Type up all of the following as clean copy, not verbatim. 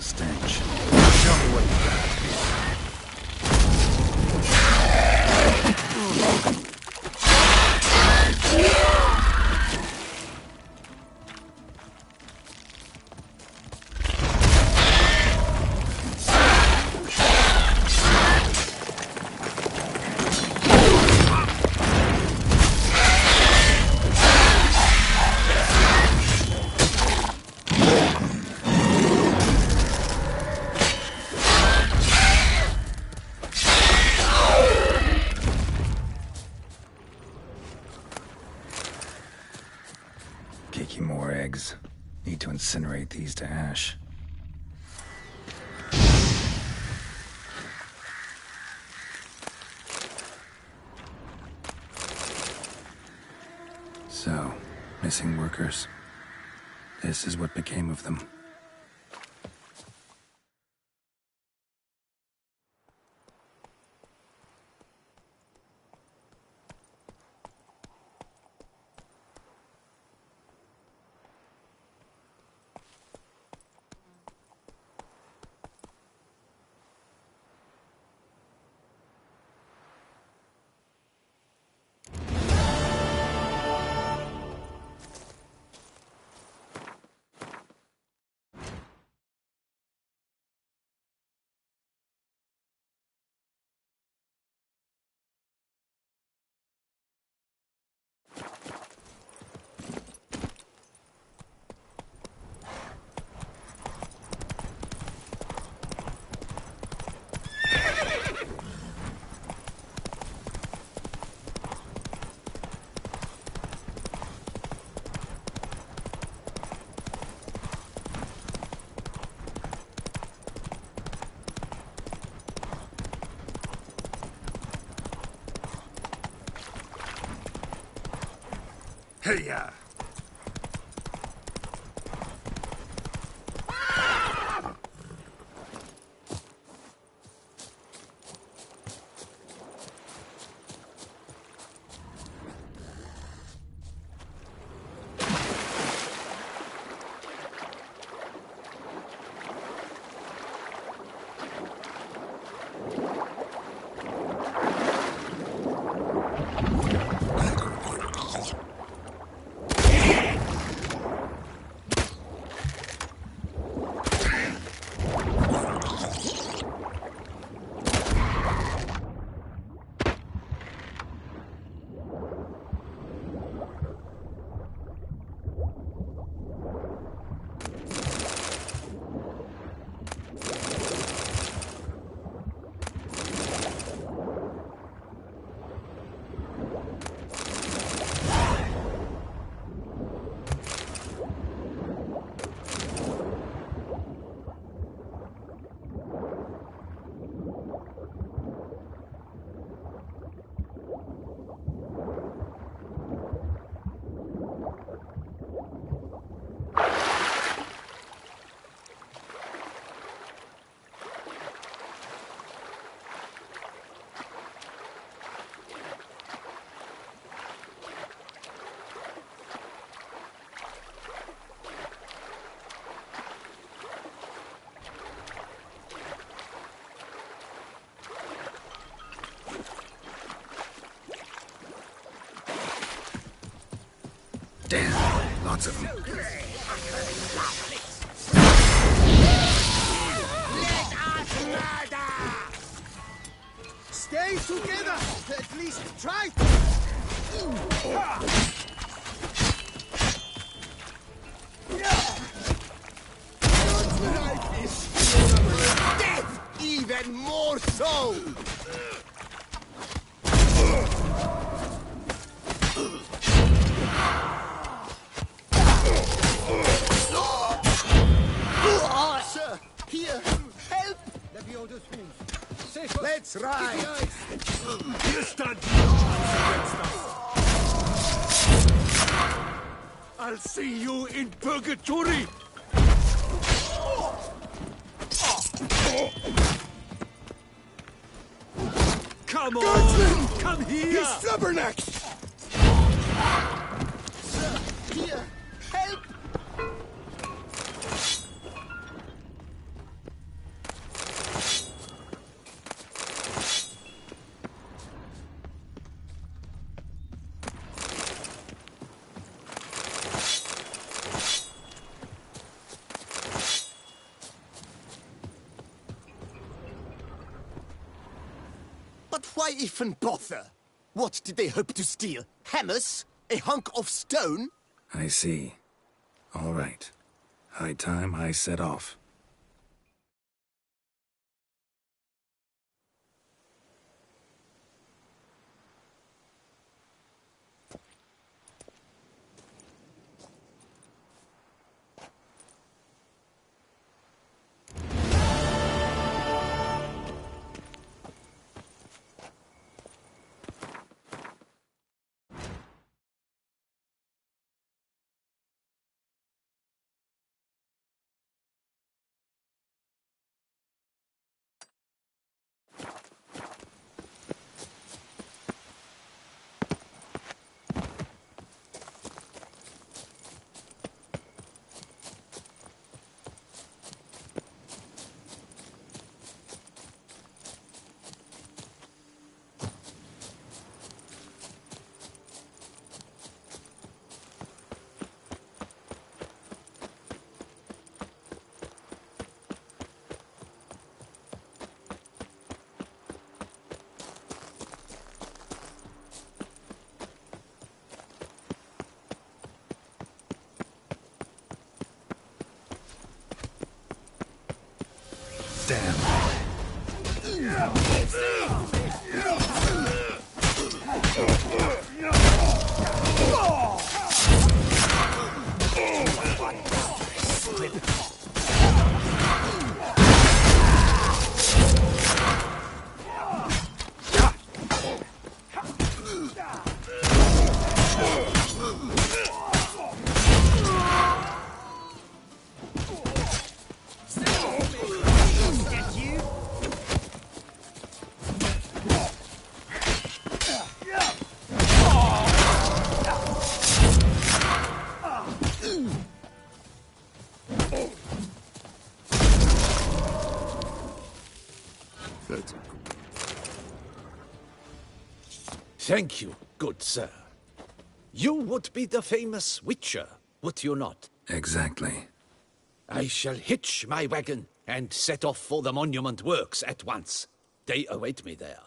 strong stench. Show me what you got. Kiki, more eggs. Need to incinerate these to ash. So, missing workers. This is what became of them. Hey-ya! Damn, lots of them. Stay together! At least try to! Life is death! Even more so! Sir, here, help! Let's ride! You stand no chance against us! I'll see you in purgatory! Come on! Guardsman! Come here! He's Flubberneck! Sir, here, help! Why even bother? What did they hope to steal? Hammers? A hunk of stone? I see. All right. High time I set off. Damn. Thank you, good sir. You would be the famous Witcher, would you not? Exactly. I shall hitch my wagon and set off for the monument works at once. They await me there.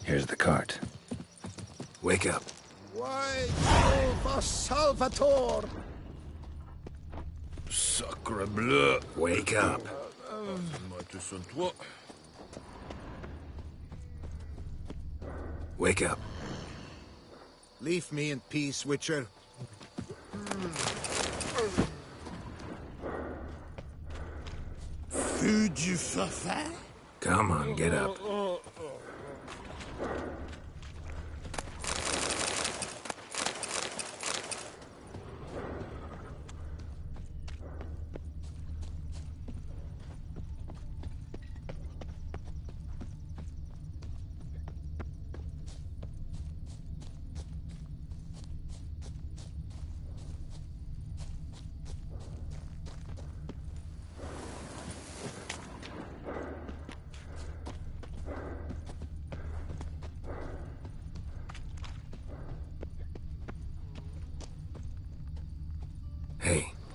Here's the cart. Wake up. Why, for Salvatore! Sacre bleu! Wake up. Mate-toi. Wake up. Leave me in peace, Witcher. Feu du forfait? Come on, get up.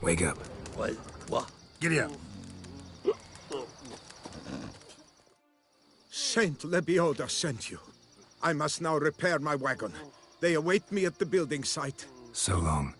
Wake up. What? Giddy up. Saint Lebioda sent you. I must now repair my wagon. They await me at the building site. So long.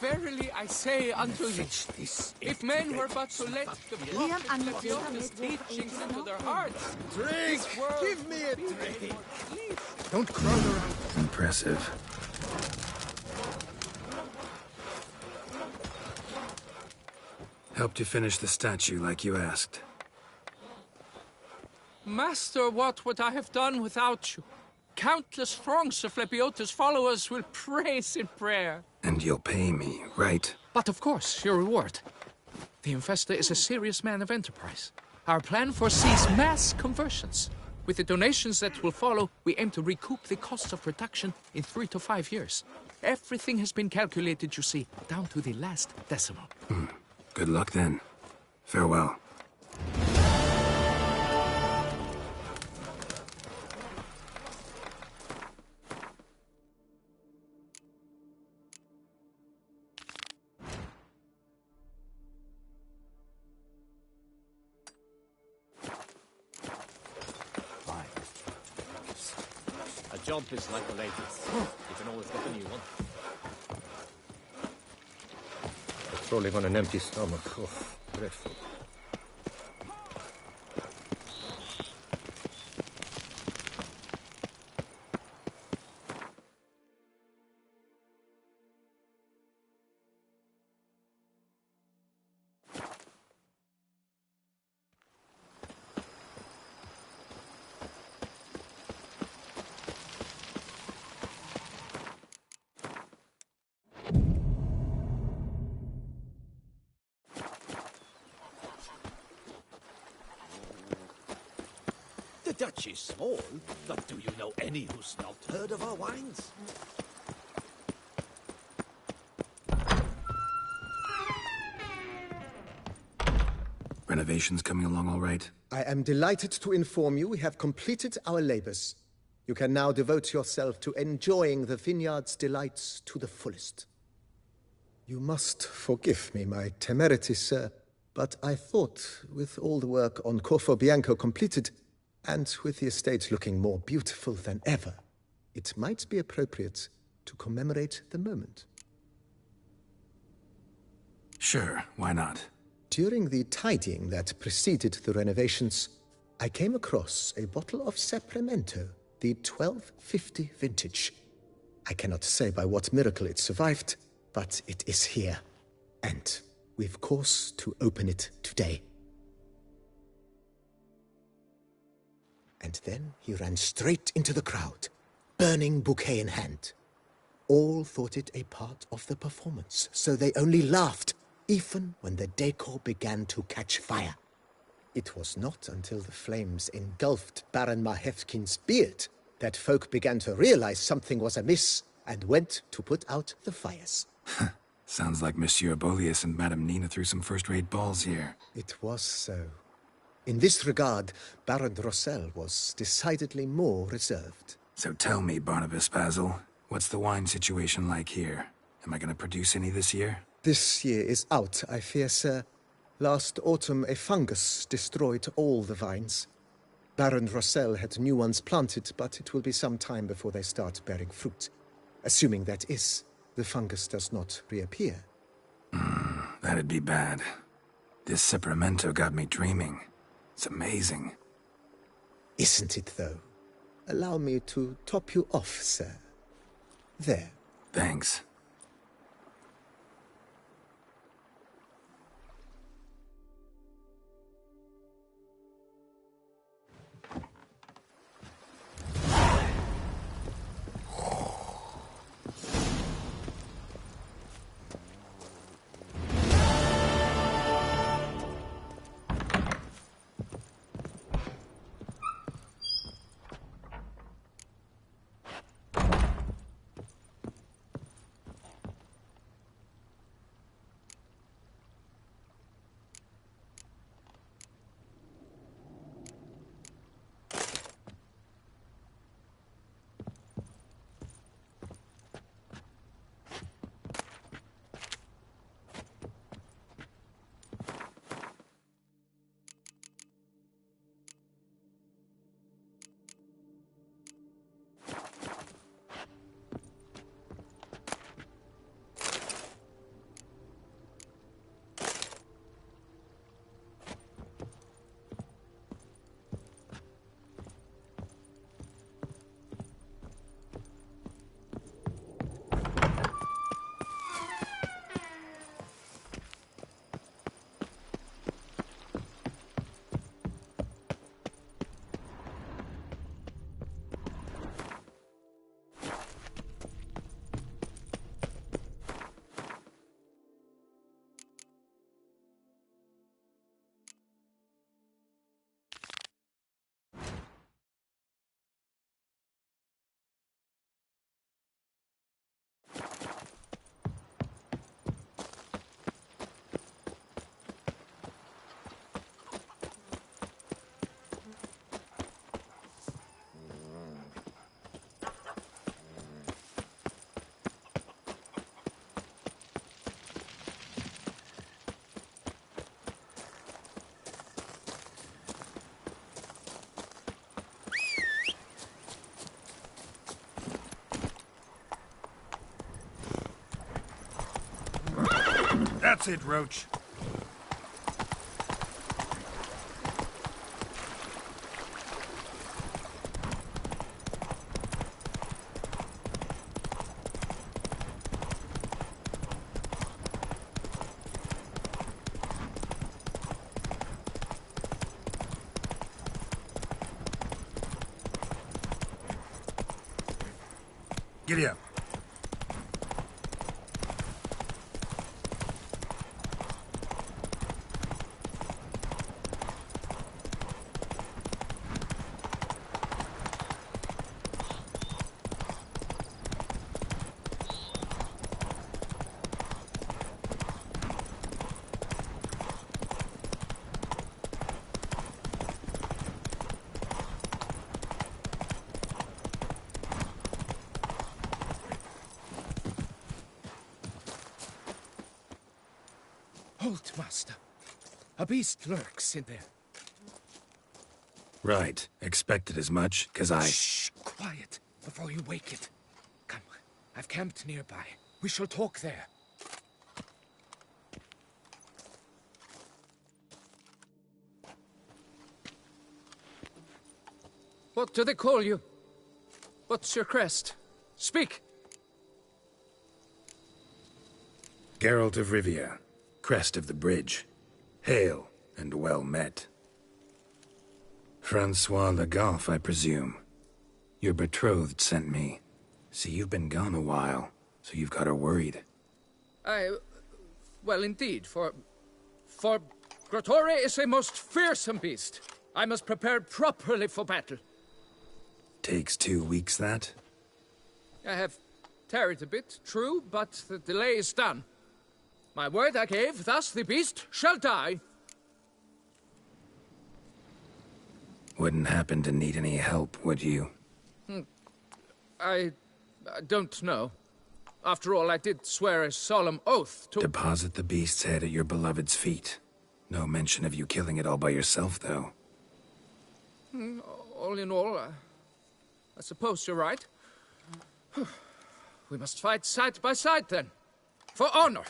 Verily I say unto you, if men were but to let the prophet Lebioda's teachings into their hearts, Drink! this world Give me a would be drink! at least. Don't crowd around. Impressive. Helped you finish the statue like you asked. Master, what would I have done without you? Countless throngs of Lebioda's followers will praise in prayer. And you'll pay me, right? But of course, your reward. The Infesta is a serious man of enterprise. Our plan foresees mass conversions. With the donations that will follow, we aim to recoup the cost of production in 3 to 5 years. Everything has been calculated, you see, down to the last decimal. Good luck then. Farewell. A jump is like the latest. You can always get a new one. Patrolling on an empty stomach. Oh, dreadful. The Dutch is small, but do you know any who's not heard of our wines? Renovations coming along all right? I am delighted to inform you we have completed our labors. You can now devote yourself to enjoying the vineyard's delights to the fullest. You must forgive me my temerity, sir, but I thought with all the work on Corvo Bianco completed, and with the estate looking more beautiful than ever, it might be appropriate to commemorate the moment. Sure, why not? During the tidying that preceded the renovations, I came across a bottle of Sapramento, the 1250 vintage. I cannot say by what miracle it survived, but it is here, and we've cause to open it today. And then he ran straight into the crowd, burning bouquet in hand. All thought it a part of the performance, so they only laughed, even when the decor began to catch fire. It was not until the flames engulfed Baron Mahevkin's beard that folk began to realize something was amiss and went to put out the fires. Sounds like Monsieur Bolius and Madame Nina threw some first-rate balls here. It was so. In this regard, Baron Rossel was decidedly more reserved. So tell me, Barnabas Basil, what's the wine situation like here? Am I going to produce any this year? This year is out, I fear, sir. Last autumn, a fungus destroyed all the vines. Baron Rossel had new ones planted, but it will be some time before they start bearing fruit. Assuming, that is, the fungus does not reappear. That'd be bad. This Cyperamento got me dreaming. It's amazing. Isn't it, though? Allow me to top you off, sir. There. Thanks. That's it, Roach. Giddy up. Halt, master. A beast lurks in there. Right. Expected as much, 'cause I... Shh! Quiet, before you wake it. Come, I've camped nearby. We shall talk there. What do they call you? What's your crest? Speak! Geralt of Rivia, crest of the bridge. Hail, and well met. Francois Legoff, I presume. Your betrothed sent me. See, you've been gone a while. So you've got her worried. Well, indeed, for Grotore is a most fearsome beast. I must prepare properly for battle. Takes 2 weeks, that? I have tarried a bit, true, but the delay is done. My word I gave, thus the beast shall die. Wouldn't happen to need any help, would you? I don't know. After all, I did swear a solemn oath to— Deposit the beast's head at your beloved's feet. No mention of you killing it all by yourself, though. All in all, I suppose you're right. We must fight side by side, then. For honor.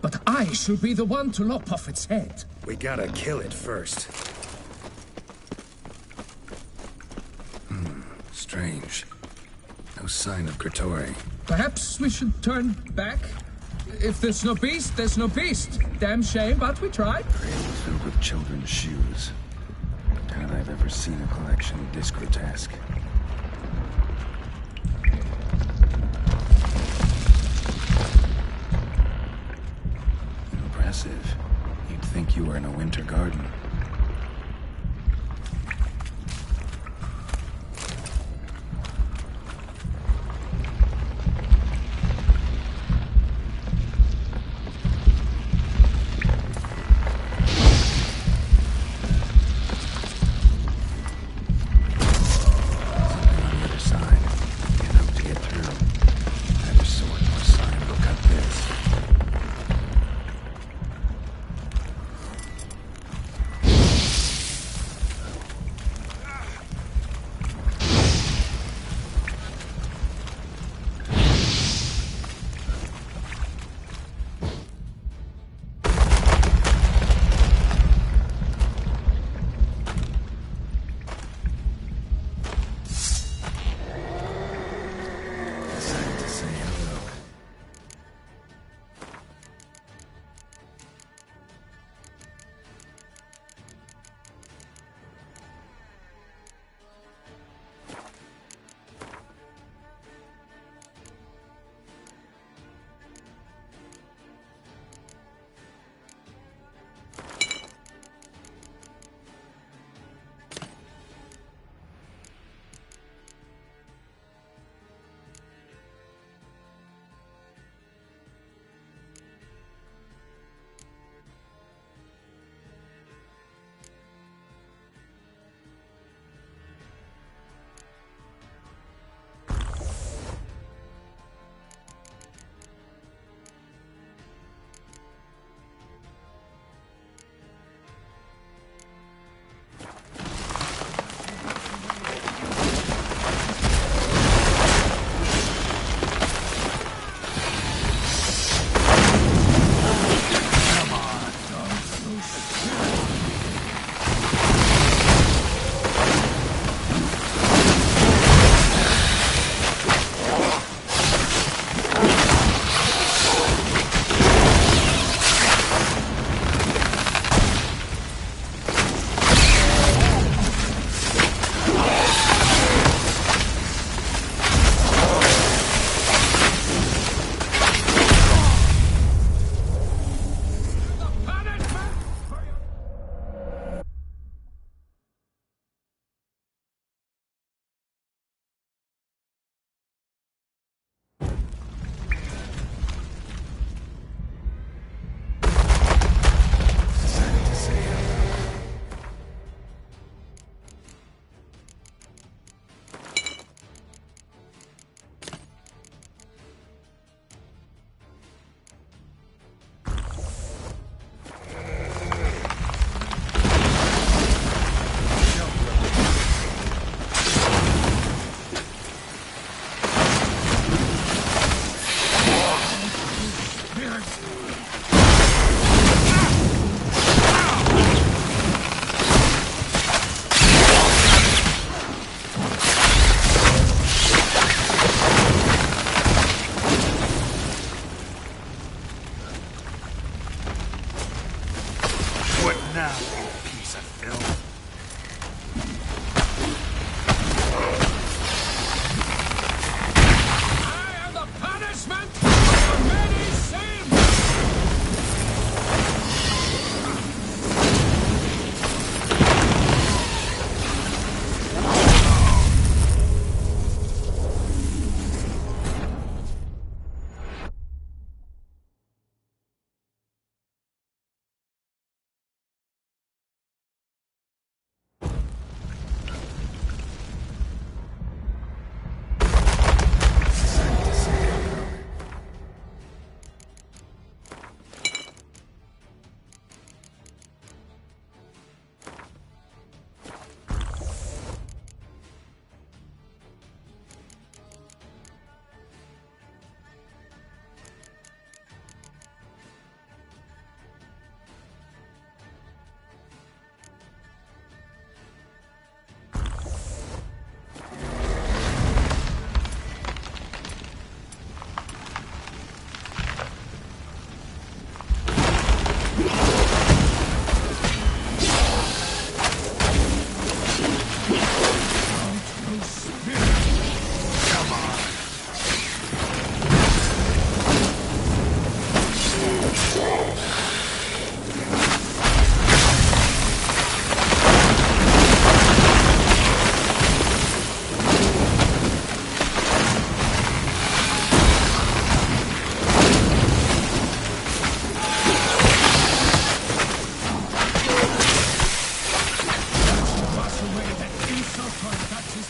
But I shall be the one to lop off its head. We gotta kill it first. Strange. No sign of Grotore. Perhaps we should turn back? If there's no beast, there's no beast. Damn shame, but we tried. Cradles filled with children's shoes. Doubt I've ever seen a collection this grotesque. Impressive. You'd think you were in a winter garden.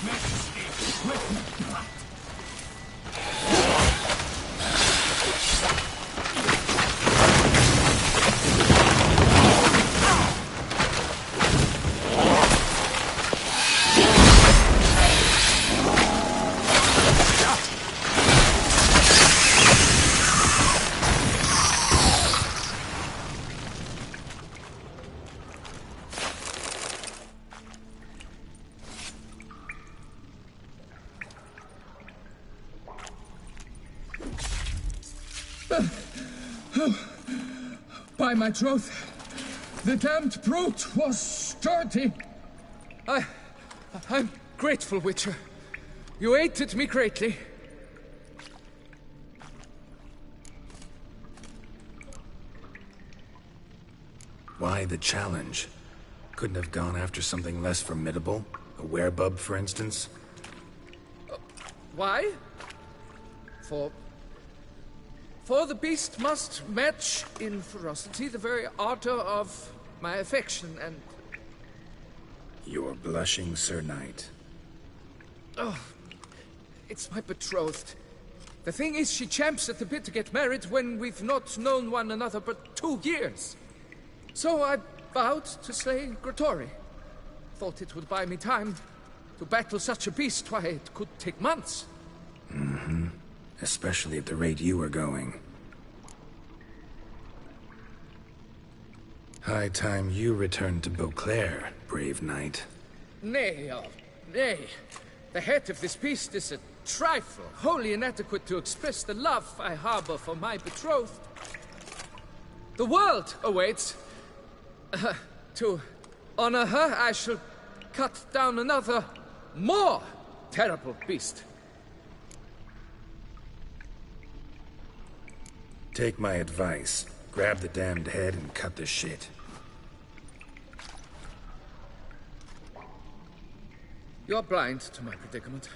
Majesty, with blood. By my troth, the damned brute was sturdy. I'm grateful, Witcher. You aided me greatly. Why the challenge? Couldn't have gone after something less formidable? A werebub, for instance? Why? For the beast must match in ferocity the very ardor of my affection, and... You're blushing, Sir Knight. Oh, it's my betrothed. The thing is, she champs at the bit to get married when we've not known one another but 2 years. So I vowed to slay Grigori. Thought it would buy me time to battle such a beast. Why, it could take months. Mm-hmm. Especially at the rate you were going. High time you returned to Beauclair, brave knight. Nay, oh, nay. The head of this beast is a trifle, wholly inadequate to express the love I harbor for my betrothed. The world awaits. To honor her, I shall cut down another, more terrible beast. Take my advice. Grab the damned head and cut the shit. You're blind to my predicament.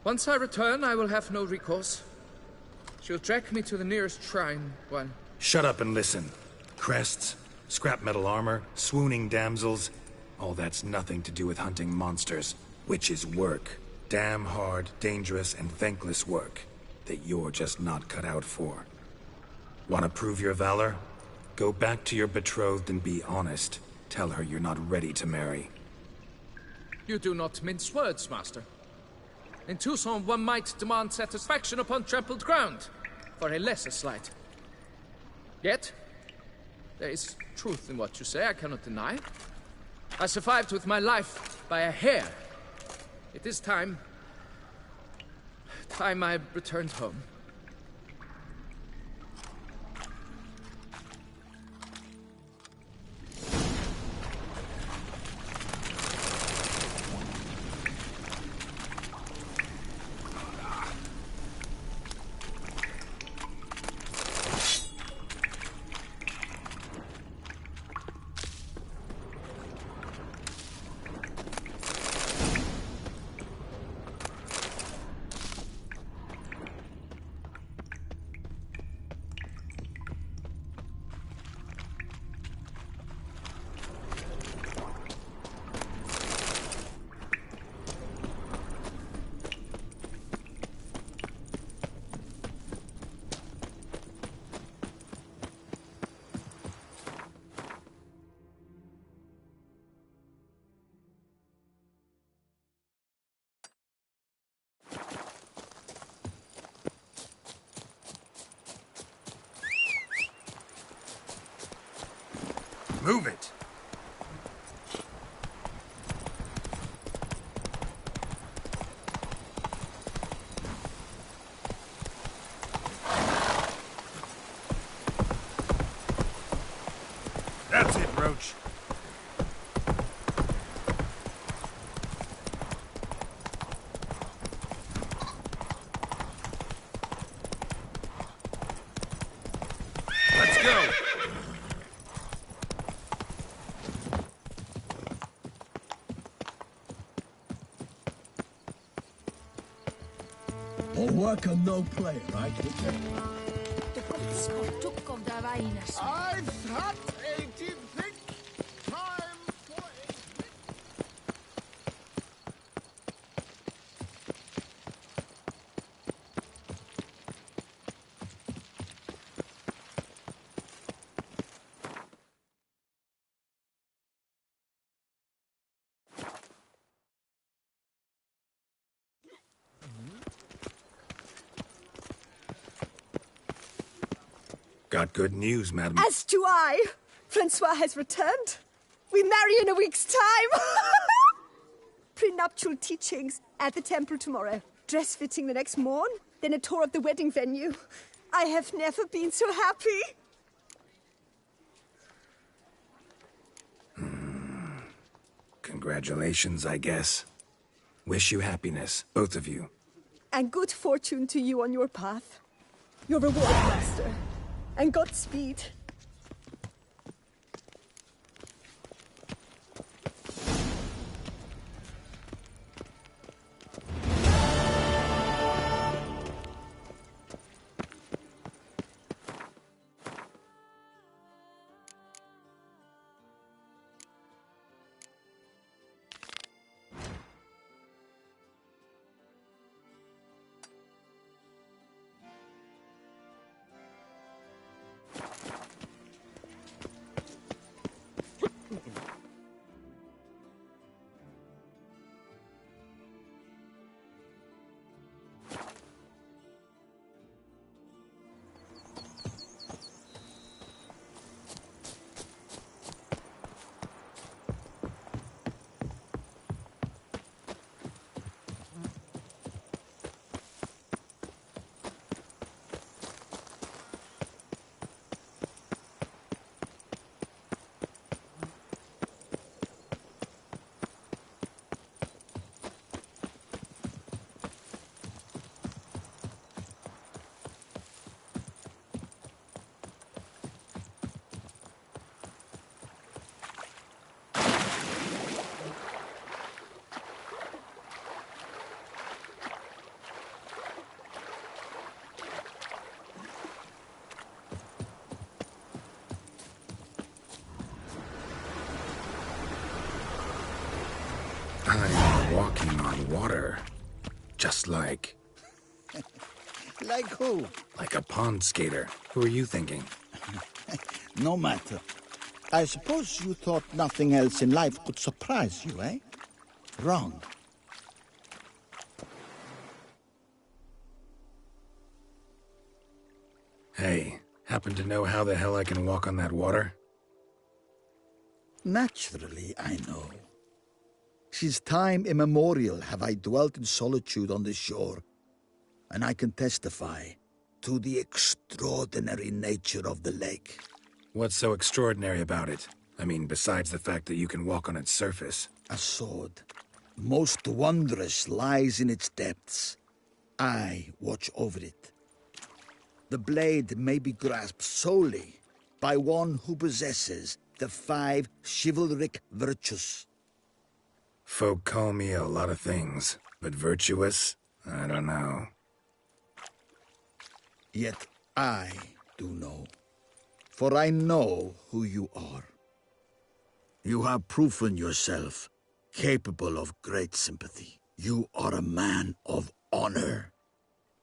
Once I return, I will have no recourse. She'll track me to the nearest shrine while... Shut up and listen. Crests, scrap metal armor, swooning damsels. All that's nothing to do with hunting monsters. Witches' work. Damn hard, dangerous, and thankless work that you're just not cut out for. Want to prove your valor? Go back to your betrothed and be honest. Tell her you're not ready to marry. You do not mince words, master. In Tucson, one might demand satisfaction upon trampled ground for a lesser slight. Yet, there is truth in what you say, I cannot deny. I survived with my life by a hair. It is time I returned home. Move it! That's it, Roach. Let's go! All work and no play, right? I've had a thick time for a... got good news, madam. As do I. Francois has returned. We marry in a week's time. Prenuptial teachings at the temple tomorrow. Dress fitting the next morn. Then a tour of the wedding venue. I have never been so happy. Congratulations, I guess. Wish you happiness, both of you. And good fortune to you on your path. Your reward, master. And Godspeed. I'm walking on water. Just like... Like who? like a pond skater. Who are you thinking? No matter. I suppose you thought nothing else in life could surprise you, eh? Wrong. Hey, happen to know how the hell I can walk on that water? Naturally, I know. Since time immemorial have I dwelt in solitude on this shore, and I can testify to the extraordinary nature of the lake. What's so extraordinary about it? I mean, besides the fact that you can walk on its surface. A sword, most wondrous, lies in its depths. I watch over it. The blade may be grasped solely by one who possesses the 5 chivalric virtues. Folk call me a lot of things, but virtuous? I don't know. Yet I do know, for I know who you are. You have proven yourself capable of great sympathy. You are a man of honor,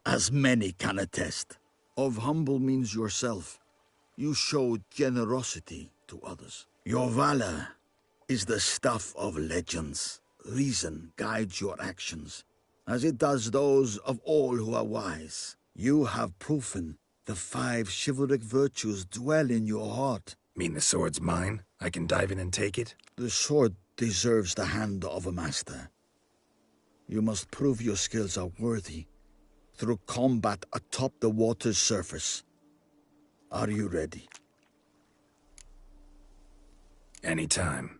as many can attest. Of humble means yourself. You show generosity to others. Your valor is the stuff of legends. Reason guides your actions, as it does those of all who are wise. You have proven the 5 chivalric virtues dwell in your heart. Mean the sword's mine? I can dive in and take it? The sword deserves the hand of a master. You must prove your skills are worthy through combat atop the water's surface. Are you ready? Anytime.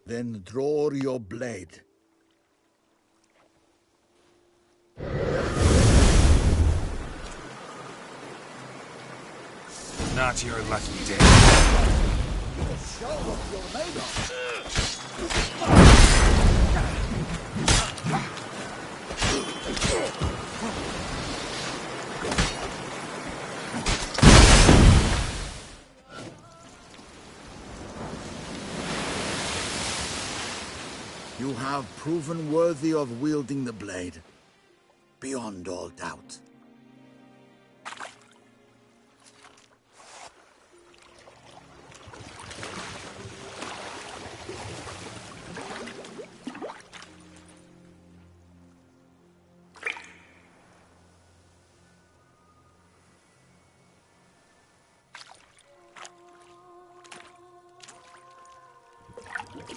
Then draw your blade. Not your lucky day. Show what you're made of. You have proven worthy of wielding the blade, beyond all doubt.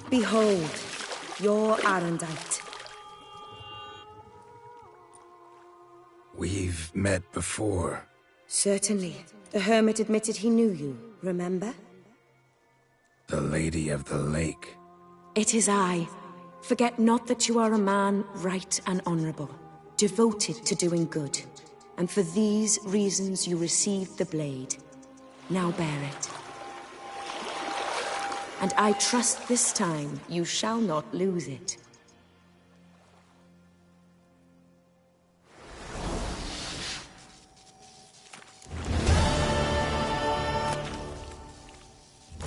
Behold, your Arendite. We've met before. Certainly. The hermit admitted he knew you, remember? The Lady of the Lake. It is I. Forget not that you are a man right and honorable, devoted to doing good. And for these reasons you received the blade. Now bear it. And I trust this time you shall not lose it.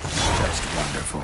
Just wonderful.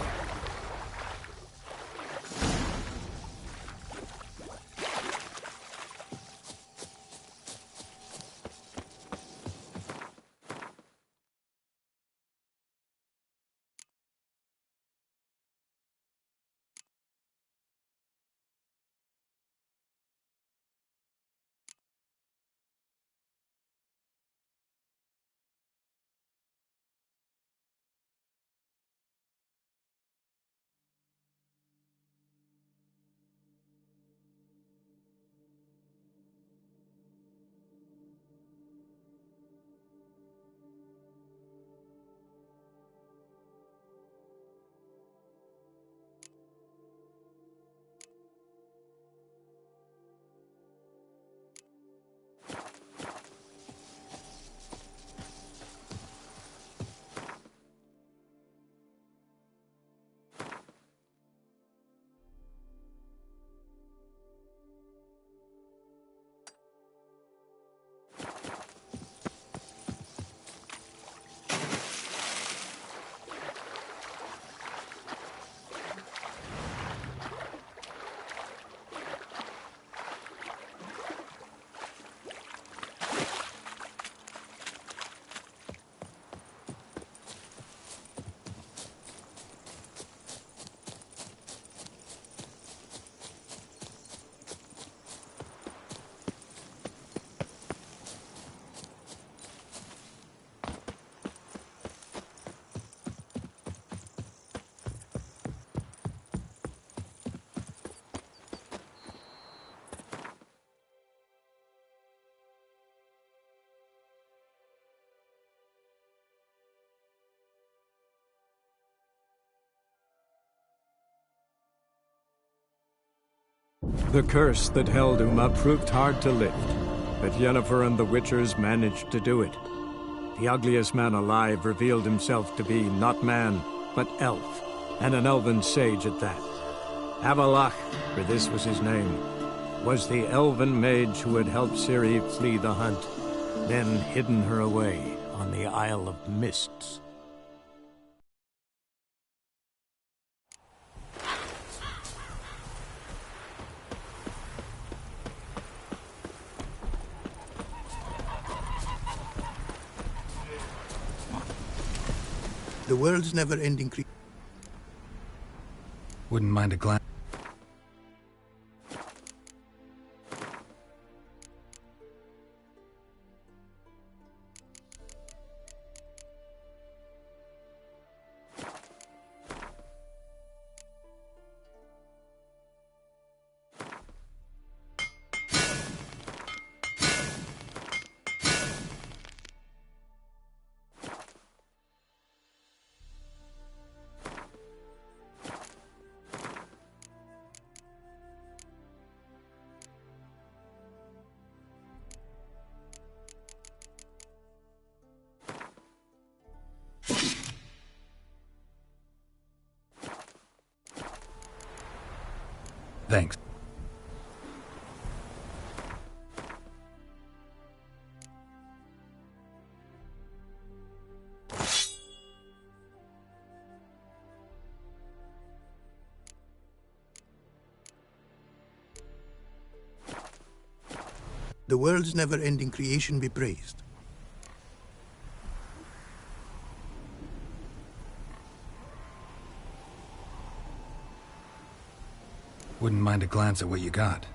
The curse that held Uma proved hard to lift, but Yennefer and the Witchers managed to do it. The ugliest man alive revealed himself to be not man, but elf, and an elven sage at that. Avallac'h, for this was his name, was the elven mage who had helped Ciri flee the hunt, then hidden her away on the Isle of Mists. The world's never-ending Wouldn't mind a glance. Thanks. The world's never-ending creation be praised. Wouldn't mind a glance at what you got.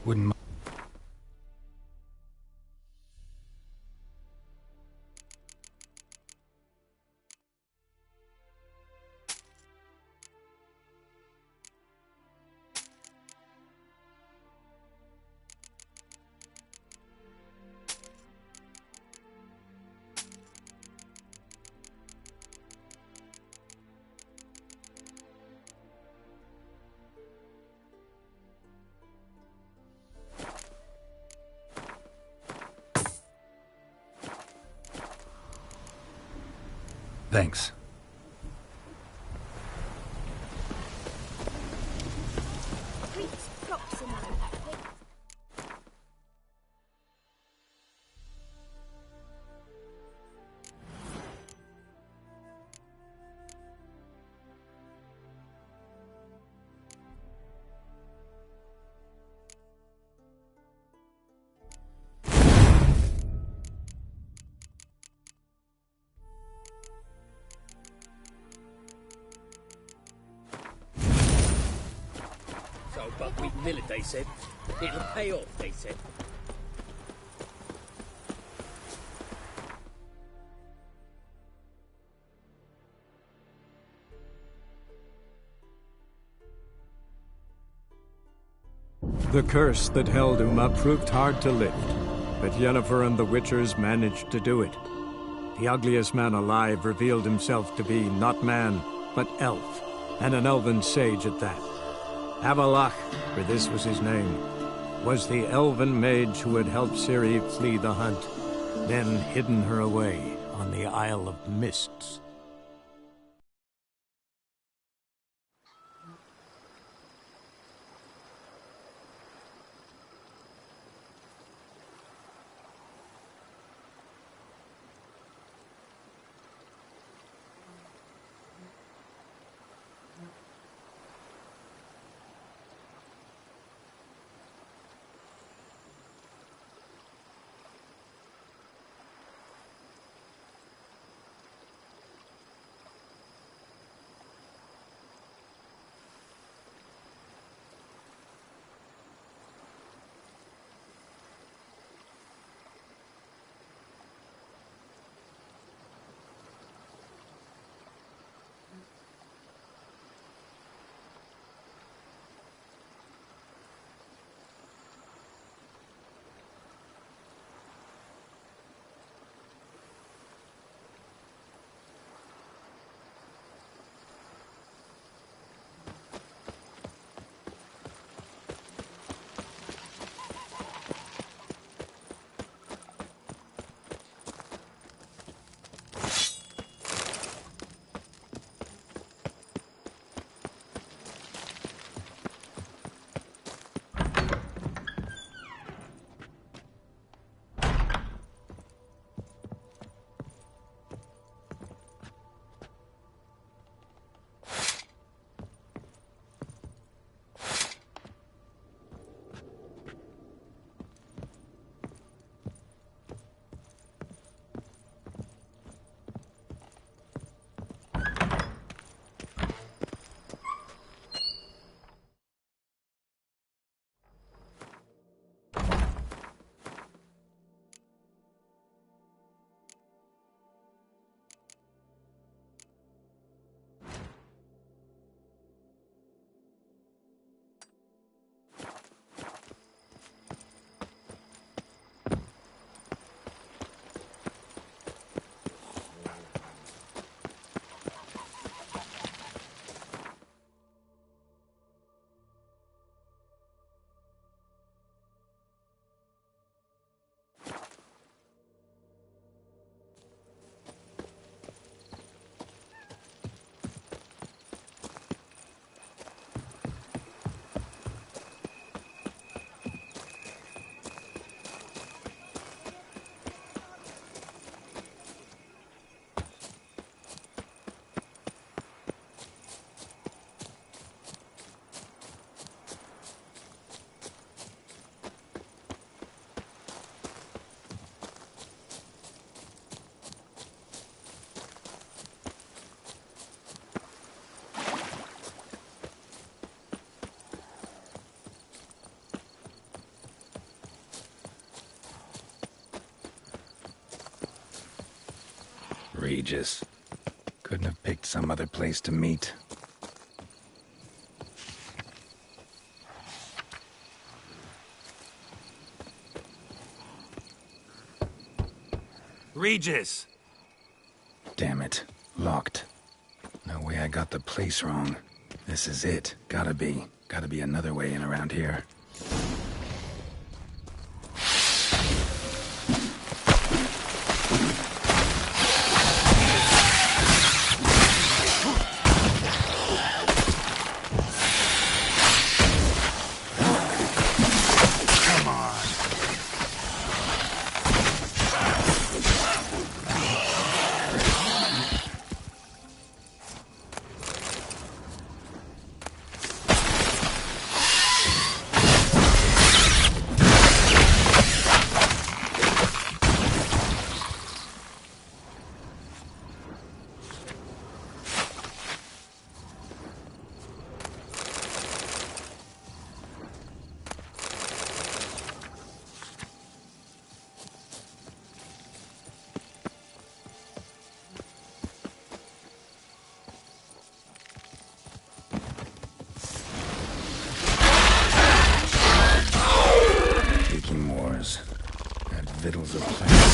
Wouldn't mind. Thanks. Buckwheat millet, they said. It'll pay off, they said. The curse that held Uma proved hard to lift, but Yennefer and the Witchers managed to do it. The ugliest man alive revealed himself to be not man, but elf, and an elven sage at that. Avallac'h, for this was his name, was the elven mage who had helped Ciri flee the hunt, then hidden her away on the Isle of Mists. Regis. Couldn't have picked some other place to meet. Regis! Damn it. Locked. No way I got the place wrong. This is it. Gotta be. Gotta be another way in around here. Vittles of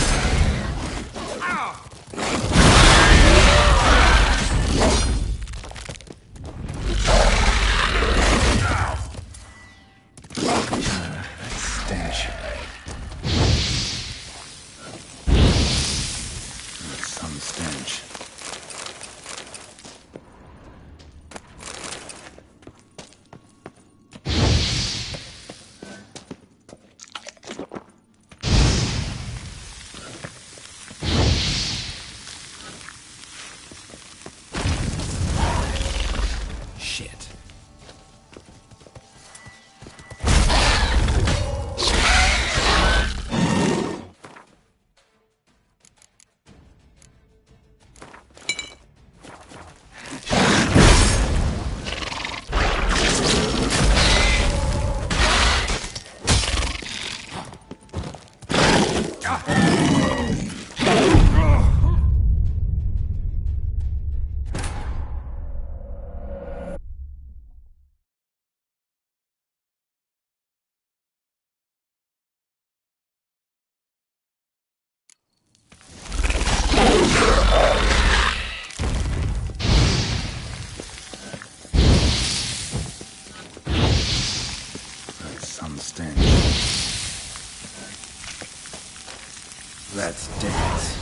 Let's dance.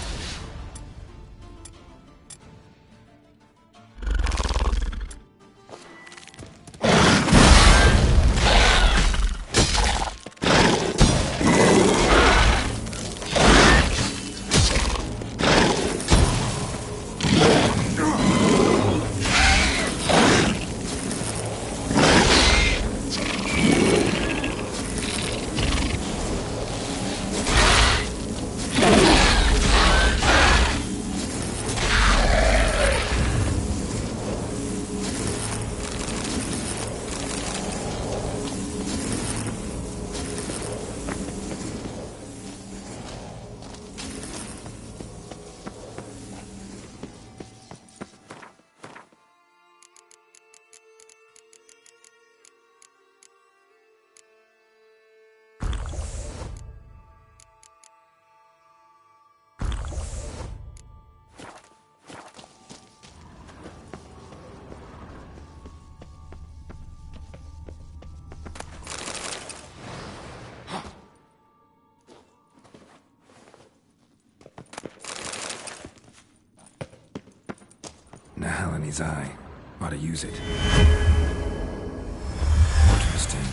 Nahalani's eye. Ought to use it. Interesting.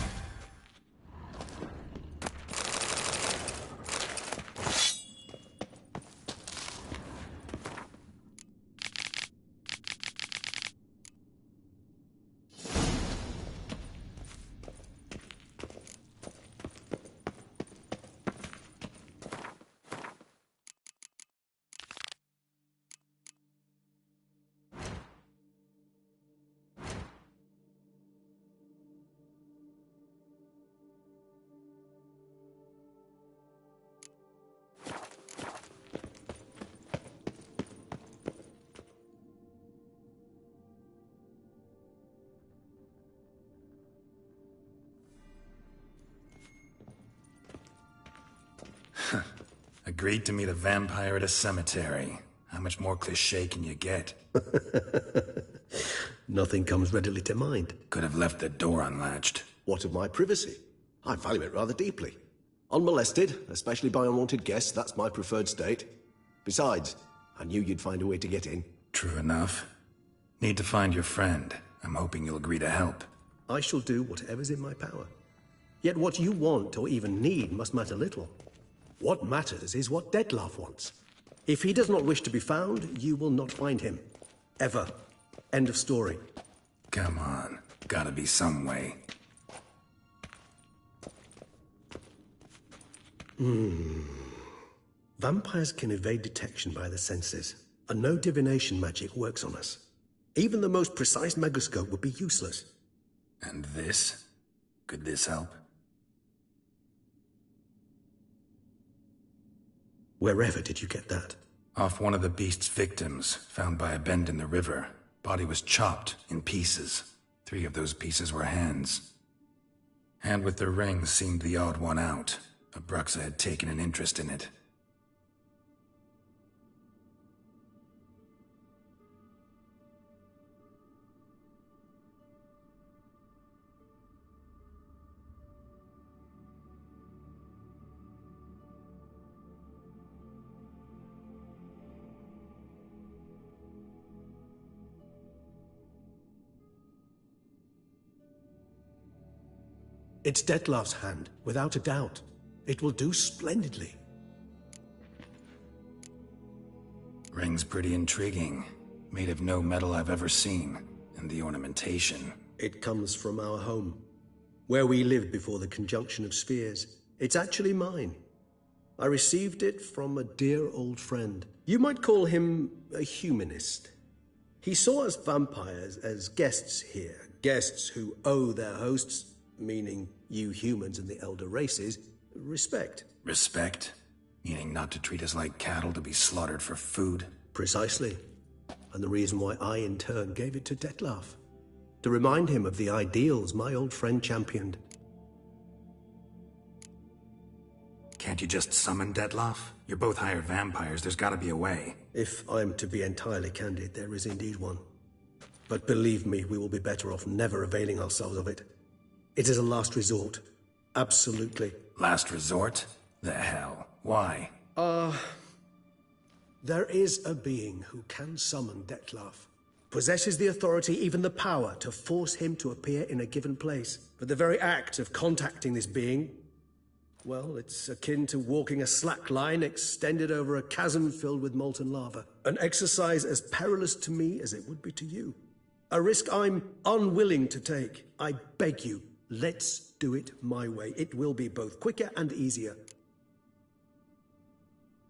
Agreed to meet a vampire at a cemetery. How much more cliché can you get? Nothing comes readily to mind. Could have left the door unlatched. What of my privacy? I value it rather deeply. Unmolested, especially by unwanted guests, that's my preferred state. Besides, I knew you'd find a way to get in. True enough. Need to find your friend. I'm hoping you'll agree to help. I shall do whatever's in my power. Yet what you want or even need must matter little. What matters is what Dettlaff wants. If he does not wish to be found, you will not find him. Ever. End of story. Come on. Gotta be some way. Vampires can evade detection by the senses, and no divination magic works on us. Even the most precise megascope would be useless. And this? Could this help? Wherever did you get that? Off one of the beast's victims, found by a bend in the river. Body was chopped in pieces. 3 of those pieces were hands. Hand with the ring seemed the odd one out. Abruxa had taken an interest in it. It's Dettlaff's hand, without a doubt. It will do splendidly. Ring's pretty intriguing. Made of no metal I've ever seen. And the ornamentation. It comes from our home, where we lived before the conjunction of spheres. It's actually mine. I received it from a dear old friend. You might call him a humanist. He saw us vampires as guests here, guests who owe their hosts, meaning you humans and the elder races, respect. Respect? Meaning not to treat us like cattle to be slaughtered for food? Precisely. And the reason why I, in turn, gave it to Dettlaff. To remind him of the ideals my old friend championed. Can't you just summon Dettlaff? You're both hired vampires, there's gotta be a way. If I'm to be entirely candid, there is indeed one. But believe me, we will be better off never availing ourselves of it. It is a last resort. Absolutely. Last resort? The hell? Why? There is a being who can summon Dettlaff. Possesses the authority, even the power, to force him to appear in a given place. But the very act of contacting this being, well, it's akin to walking a slack line extended over a chasm filled with molten lava. An exercise as perilous to me as it would be to you. A risk I'm unwilling to take. I beg you, let's do it my way. It will be both quicker and easier.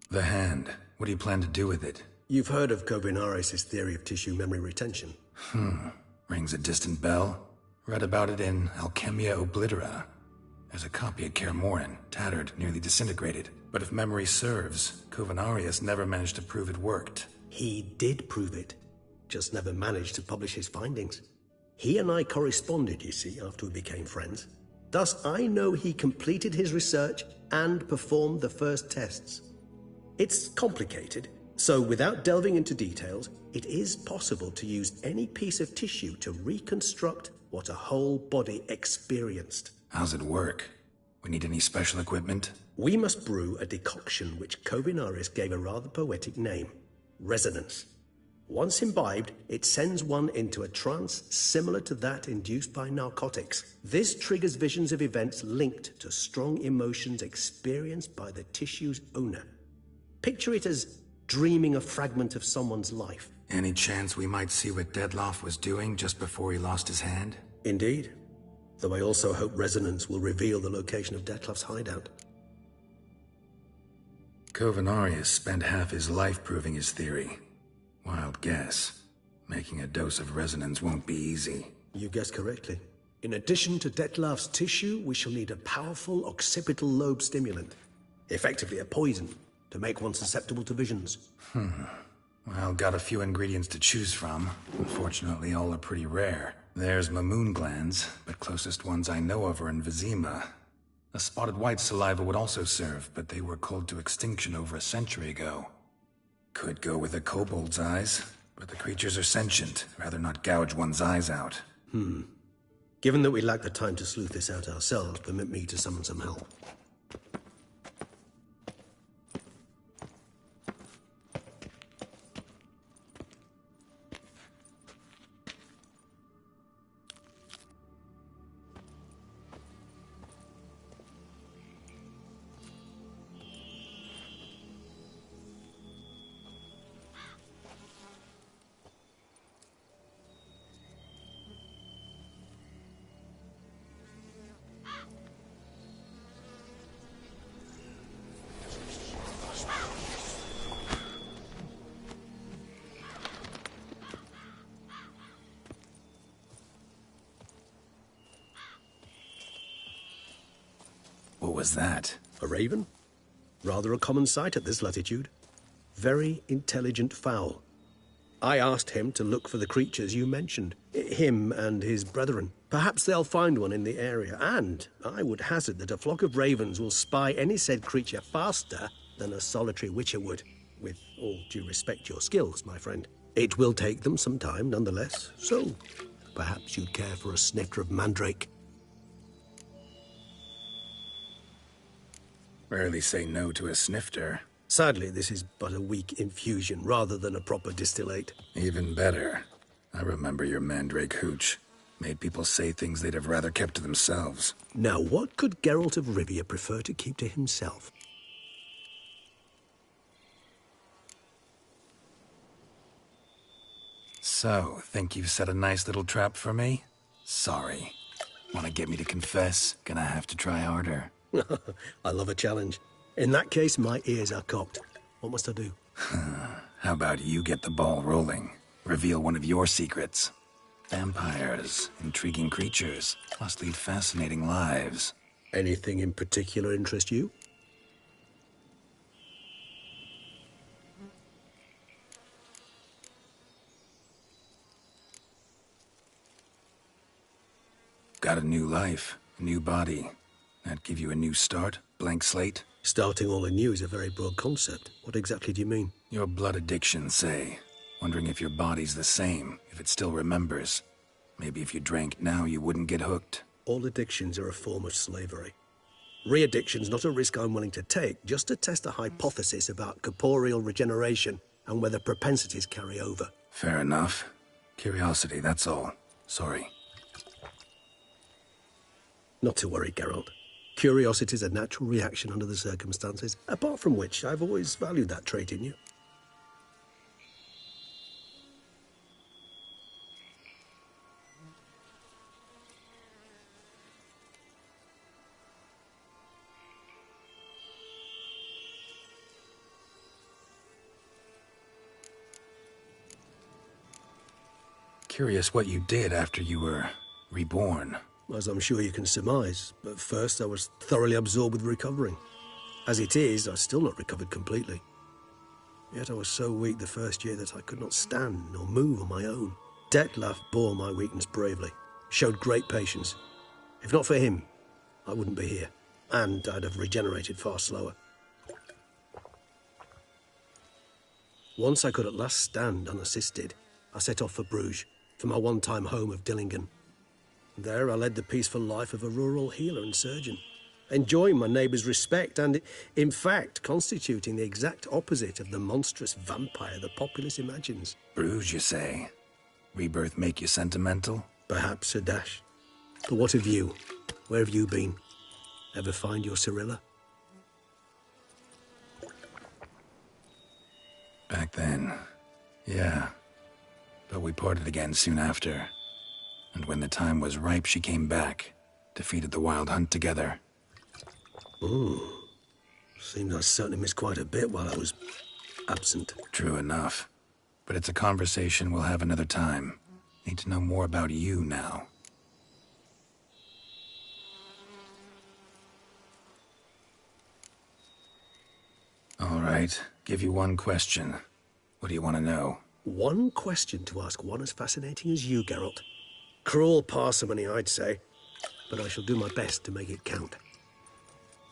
The hand. What do you plan to do with it? You've heard of Kovinaris' theory of tissue memory retention. Rings a distant bell. Read about it in Alchemia Oblitera. There's a copy at Kaer Morhen, tattered, nearly disintegrated. But if memory serves, Kovinaris never managed to prove it worked. He did prove it, just never managed to publish his findings. He and I corresponded, you see, after we became friends. Thus, I know he completed his research and performed the first tests. It's complicated, so without delving into details, it is possible to use any piece of tissue to reconstruct what a whole body experienced. How's it work? We need any special equipment? We must brew a decoction which Kovinaris gave a rather poetic name, resonance. Once imbibed, it sends one into a trance similar to that induced by narcotics. This triggers visions of events linked to strong emotions experienced by the tissue's owner. Picture it as dreaming a fragment of someone's life. Any chance we might see what Dettlaff was doing just before he lost his hand? Indeed. Though I also hope resonance will reveal the location of Dettlaff's hideout. Kovinaris spent half his life proving his theory. Wild guess. Making a dose of resonance won't be easy. You guessed correctly. In addition to Dettlaff's tissue, we shall need a powerful occipital lobe stimulant. Effectively a poison, to make one susceptible to visions. Well, got a few ingredients to choose from. Unfortunately, all are pretty rare. There's Mamoon glands, but closest ones I know of are in Vizima. A spotted white saliva would also serve, but they were culled to extinction over a century ago. Could go with a kobold's eyes, but the creatures are sentient. Rather not gouge one's eyes out. Given that we lack the time to sleuth this out ourselves, permit me to summon some help. What was that? A raven? Rather a common sight at this latitude. Very intelligent fowl. I asked him to look for the creatures you mentioned. Him and his brethren. Perhaps they'll find one in the area, and I would hazard that a flock of ravens will spy any said creature faster than a solitary witcher would. With all due respect to your skills, my friend. It will take them some time, nonetheless, so perhaps you'd care for a snifter of mandrake. Rarely say no to a snifter. Sadly, this is but a weak infusion rather than a proper distillate. Even better. I remember your mandrake hooch. Made people say things they'd have rather kept to themselves. Now, what could Geralt of Rivia prefer to keep to himself? So, think you've set a nice little trap for me? Sorry. Want to get me to confess? Gonna have to try harder. I love a challenge. In that case, my ears are cocked. What must I do? How about you get the ball rolling? Reveal one of your secrets. Vampires, intriguing creatures, must lead fascinating lives. Anything in particular interest you? Got a new life, a new body. That give you a new start? Blank slate? Starting all anew is a very broad concept. What exactly do you mean? Your blood addiction, say. Wondering if your body's the same, if it still remembers. Maybe if you drank now, you wouldn't get hooked. All addictions are a form of slavery. Re-addiction's not a risk I'm willing to take, just to test a hypothesis about corporeal regeneration and whether propensities carry over. Fair enough. Curiosity, that's all. Sorry. Not to worry, Geralt. Curiosity is a natural reaction under the circumstances, apart from which I've always valued that trait in you. Curious what you did after you were reborn. As I'm sure you can surmise, but first I was thoroughly absorbed with recovering. As it is, I've still not recovered completely. Yet I was so weak the first year that I could not stand nor move on my own. Detlef bore my weakness bravely, showed great patience. If not for him, I wouldn't be here, and I'd have regenerated far slower. Once I could at last stand unassisted, I set off for Bruges, for my one-time home of Dillingen. There I led the peaceful life of a rural healer and surgeon, enjoying my neighbours' respect and, in fact, constituting the exact opposite of the monstrous vampire the populace imagines. Bruges, you say? Rebirth make you sentimental? Perhaps a dash. But what of you? Where have you been? Ever find your Cirilla? Back then, yeah. But we parted again soon after. And when the time was ripe, she came back, defeated the Wild Hunt together. Ooh. Seems I certainly missed quite a bit while I was absent. True enough. But it's a conversation we'll have another time. Need to know more about you now. All right, give you one question. What do you want to know? One question to ask one as fascinating as you, Geralt. Cruel parsimony, I'd say, but I shall do my best to make it count.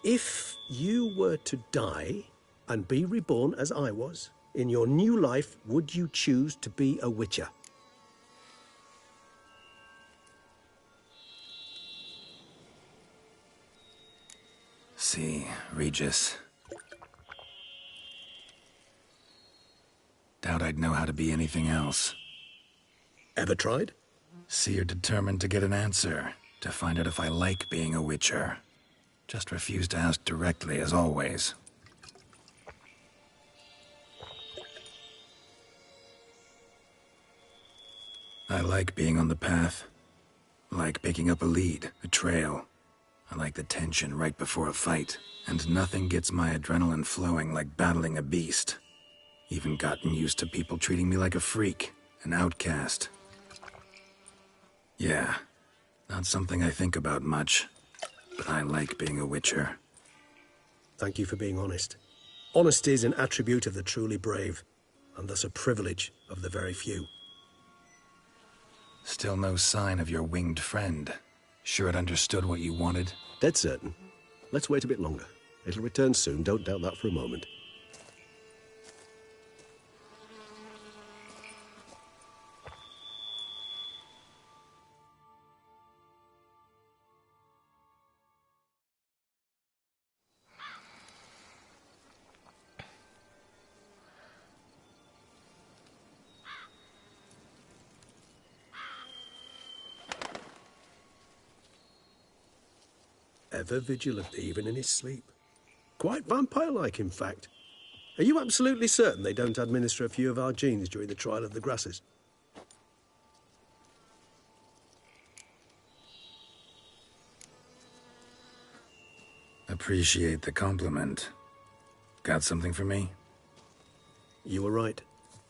If you were to die and be reborn as I was, in your new life, would you choose to be a Witcher? See, Regis. Doubt I'd know how to be anything else. Ever tried? See, you're determined to get an answer, to find out if I like being a Witcher. Just refuse to ask directly, as always. I like being on the path. Like picking up a lead, a trail. I like the tension right before a fight. And nothing gets my adrenaline flowing like battling a beast. Even gotten used to people treating me like a freak, an outcast. Yeah, not something I think about much. But I like being a Witcher. Thank you for being honest. Honesty is an attribute of the truly brave, and thus a privilege of the very few. Still no sign of your winged friend. Sure it understood what you wanted? Dead certain. Let's wait a bit longer. It'll return soon, don't doubt that for a moment. Ever vigilant, even in his sleep. Quite vampire-like, in fact. Are you absolutely certain they don't administer a few of our genes during the trial of the grasses? Appreciate the compliment. Got something for me? You were right.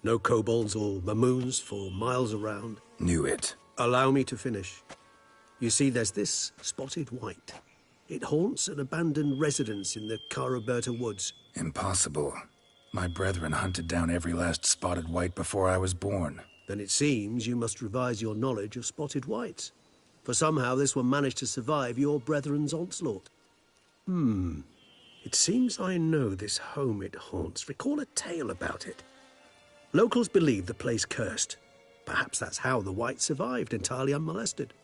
No kobolds or mamoons for miles around. Knew it. Allow me to finish. You see, there's this spotted white. It haunts an abandoned residence in the Caraberta woods. Impossible. My brethren hunted down every last spotted white before I was born. Then it seems you must revise your knowledge of spotted whites. For somehow this one managed to survive your brethren's onslaught. It seems I know this home it haunts. Recall a tale about it. Locals believe the place cursed. Perhaps that's how the white survived entirely unmolested.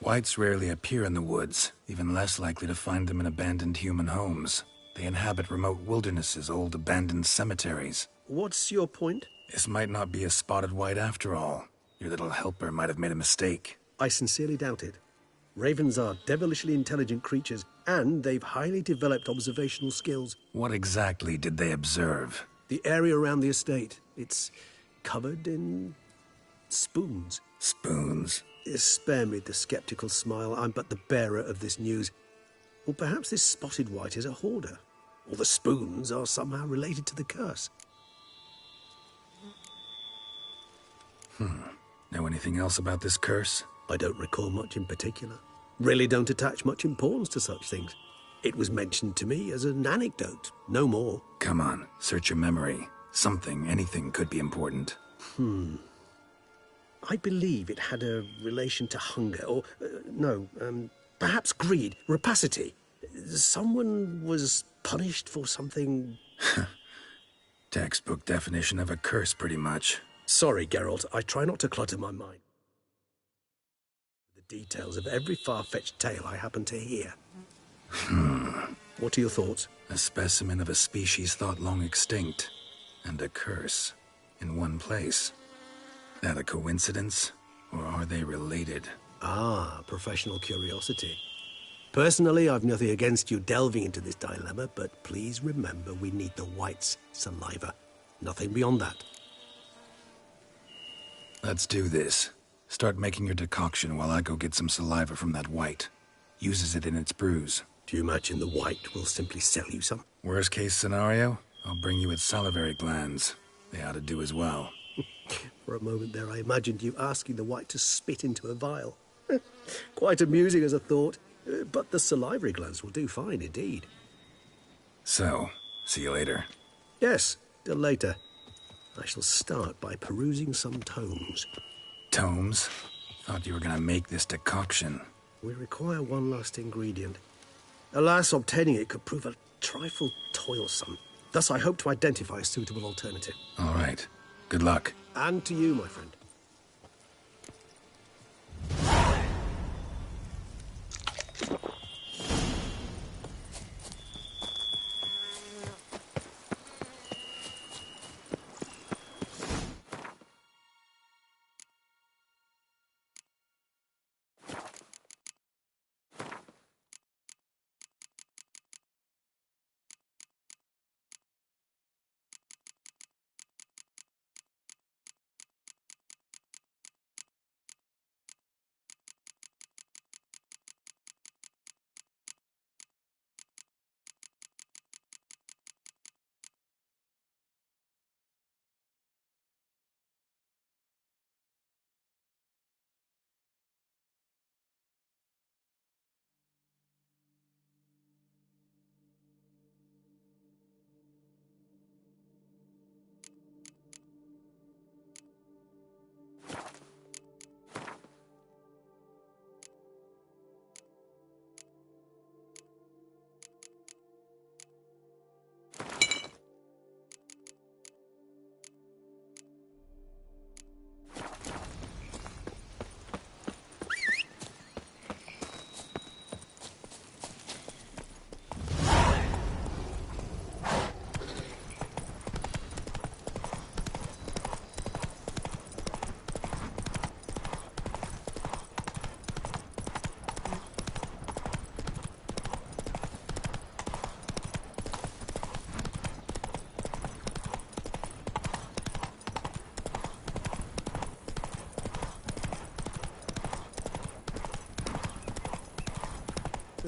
Whites rarely appear in the woods, even less likely to find them in abandoned human homes. They inhabit remote wildernesses, old abandoned cemeteries. What's your point? This might not be a spotted white after all. Your little helper might have made a mistake. I sincerely doubt it. Ravens are devilishly intelligent creatures, and they've highly developed observational skills. What exactly did they observe? The area around the estate. It's covered in spoons. Spoons? Spare me the skeptical smile. I'm but the bearer of this news. Or perhaps this spotted white is a hoarder. Or the spoons are somehow related to the curse. Know anything else about this curse? I don't recall much in particular. Really don't attach much importance to such things. It was mentioned to me as an anecdote, no more. Come on, search your memory. Something, anything could be important. I believe it had a relation to hunger, or, perhaps greed, rapacity. Someone was punished for something... Textbook definition of a curse, pretty much. Sorry, Geralt, I try not to clutter my mind. The details of every far-fetched tale I happen to hear. What are your thoughts? A specimen of a species thought long extinct, and a curse, in one place. That a coincidence, or are they related? Ah, professional curiosity. Personally, I've nothing against you delving into this dilemma, but please remember we need the white's saliva. Nothing beyond that. Let's do this. Start making your decoction while I go get some saliva from that white. Uses it in its brews. Do you imagine the white will simply sell you some? Worst case scenario, I'll bring you its salivary glands. They ought to do as well. For a moment there, I imagined you asking the white to spit into a vial. Quite amusing as a thought, but the salivary glands will do fine indeed. So, see you later. Yes, till later. I shall start by perusing some tomes. Tomes? Thought you were gonna make this decoction. We require one last ingredient. Alas, obtaining it could prove a trifle toilsome. Thus, I hope to identify a suitable alternative. All right. Good luck. And to you, my friend.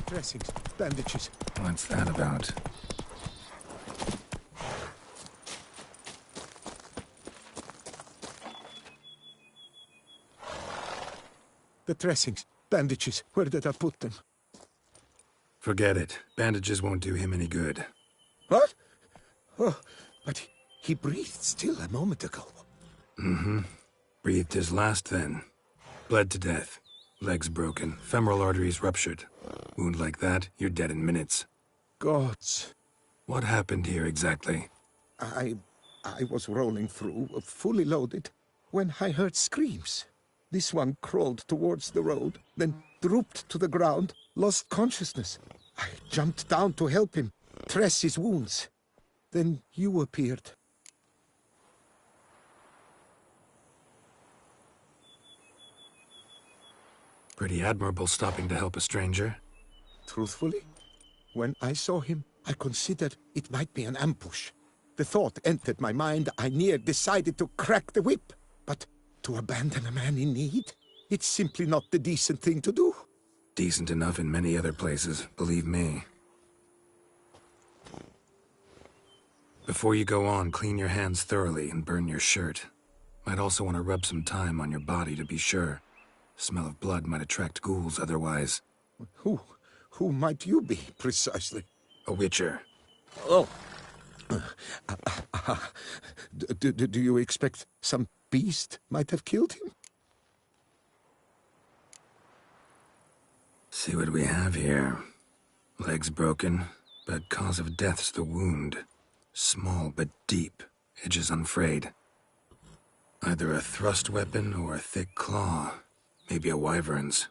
Dressings, bandages. What's that about? The dressings, bandages. Where did I put them? Forget it. Bandages won't do him any good. What? Oh, but he breathed still a moment ago. Mm-hmm. Breathed his last then. Bled to death. Legs broken. Femoral arteries ruptured. Wound like that, you're dead in minutes. Gods. What happened here exactly? I was rolling through, fully loaded, when I heard screams. This one crawled towards the road, then drooped to the ground, lost consciousness. I jumped down to help him, dress his wounds. Then you appeared. Pretty admirable stopping to help a stranger. Truthfully, when I saw him, I considered it might be an ambush. The thought entered my mind, I near decided to crack the whip. But to abandon a man in need? It's simply not the decent thing to do. Decent enough in many other places, believe me. Before you go on, clean your hands thoroughly and burn your shirt. Might also want to rub some thyme on your body to be sure. Smell of blood might attract ghouls otherwise. Who might you be, precisely? A witcher. Oh. Do you expect some beast might have killed him? See what we have here. Legs broken, but cause of death's the wound. Small but deep, edges unfrayed. Either a thrust weapon or a thick claw. Maybe a wyvern's.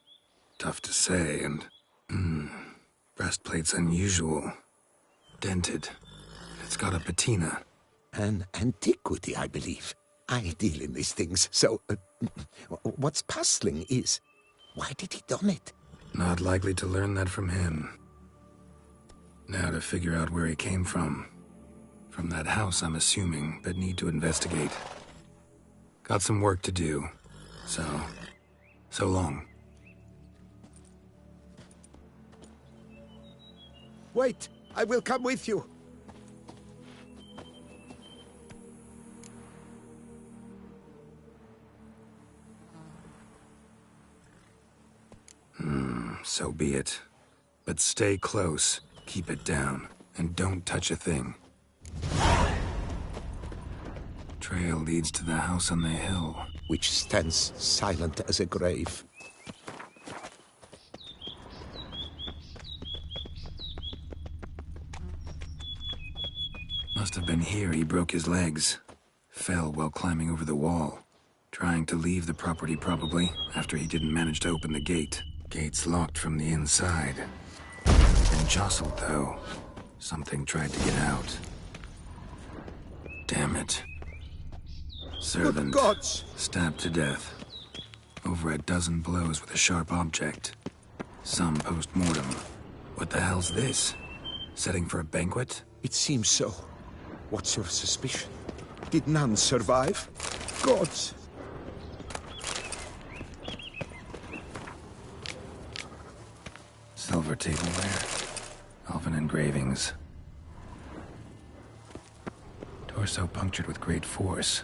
Tough to say, and... breastplate's unusual. Dented. It's got a patina. An antiquity, I believe. I deal in these things, so... what's puzzling is... why did he don it? Not likely to learn that from him. Now to figure out where he came from. From that house, I'm assuming, but need to investigate. Got some work to do. So long. Wait, I will come with you. So be it. But stay close, keep it down, and don't touch a thing. Trail leads to the house on the hill, which stands silent as a grave. Must have been here he broke his legs. Fell while climbing over the wall. Trying to leave the property probably, after he didn't manage to open the gate. Gate's locked from the inside. Been jostled though. Something tried to get out. Damn it. Servant stabbed to death. Over a dozen blows with a sharp object. Some post-mortem. What the hell's this? Setting for a banquet? It seems so. What's your suspicion? Did none survive? Gods! Silver tableware. Elven engravings. Torso punctured with great force.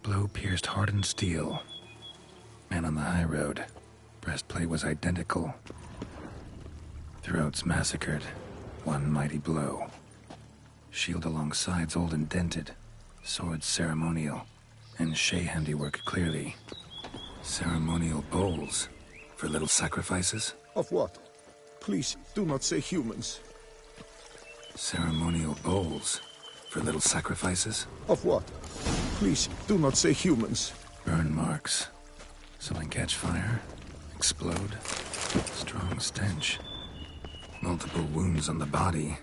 Blow pierced hardened steel. Man on the high road. Breastplate was identical. Throats massacred. One mighty blow. Shield along sides old and dented. Sword ceremonial. And Shay handiwork clearly. Ceremonial bowls. For little sacrifices? Of what? Please, do not say humans. Ceremonial bowls. For little sacrifices? Of what? Please, do not say humans. Burn marks. Something catch fire? Explode? Strong stench. Multiple wounds on the body.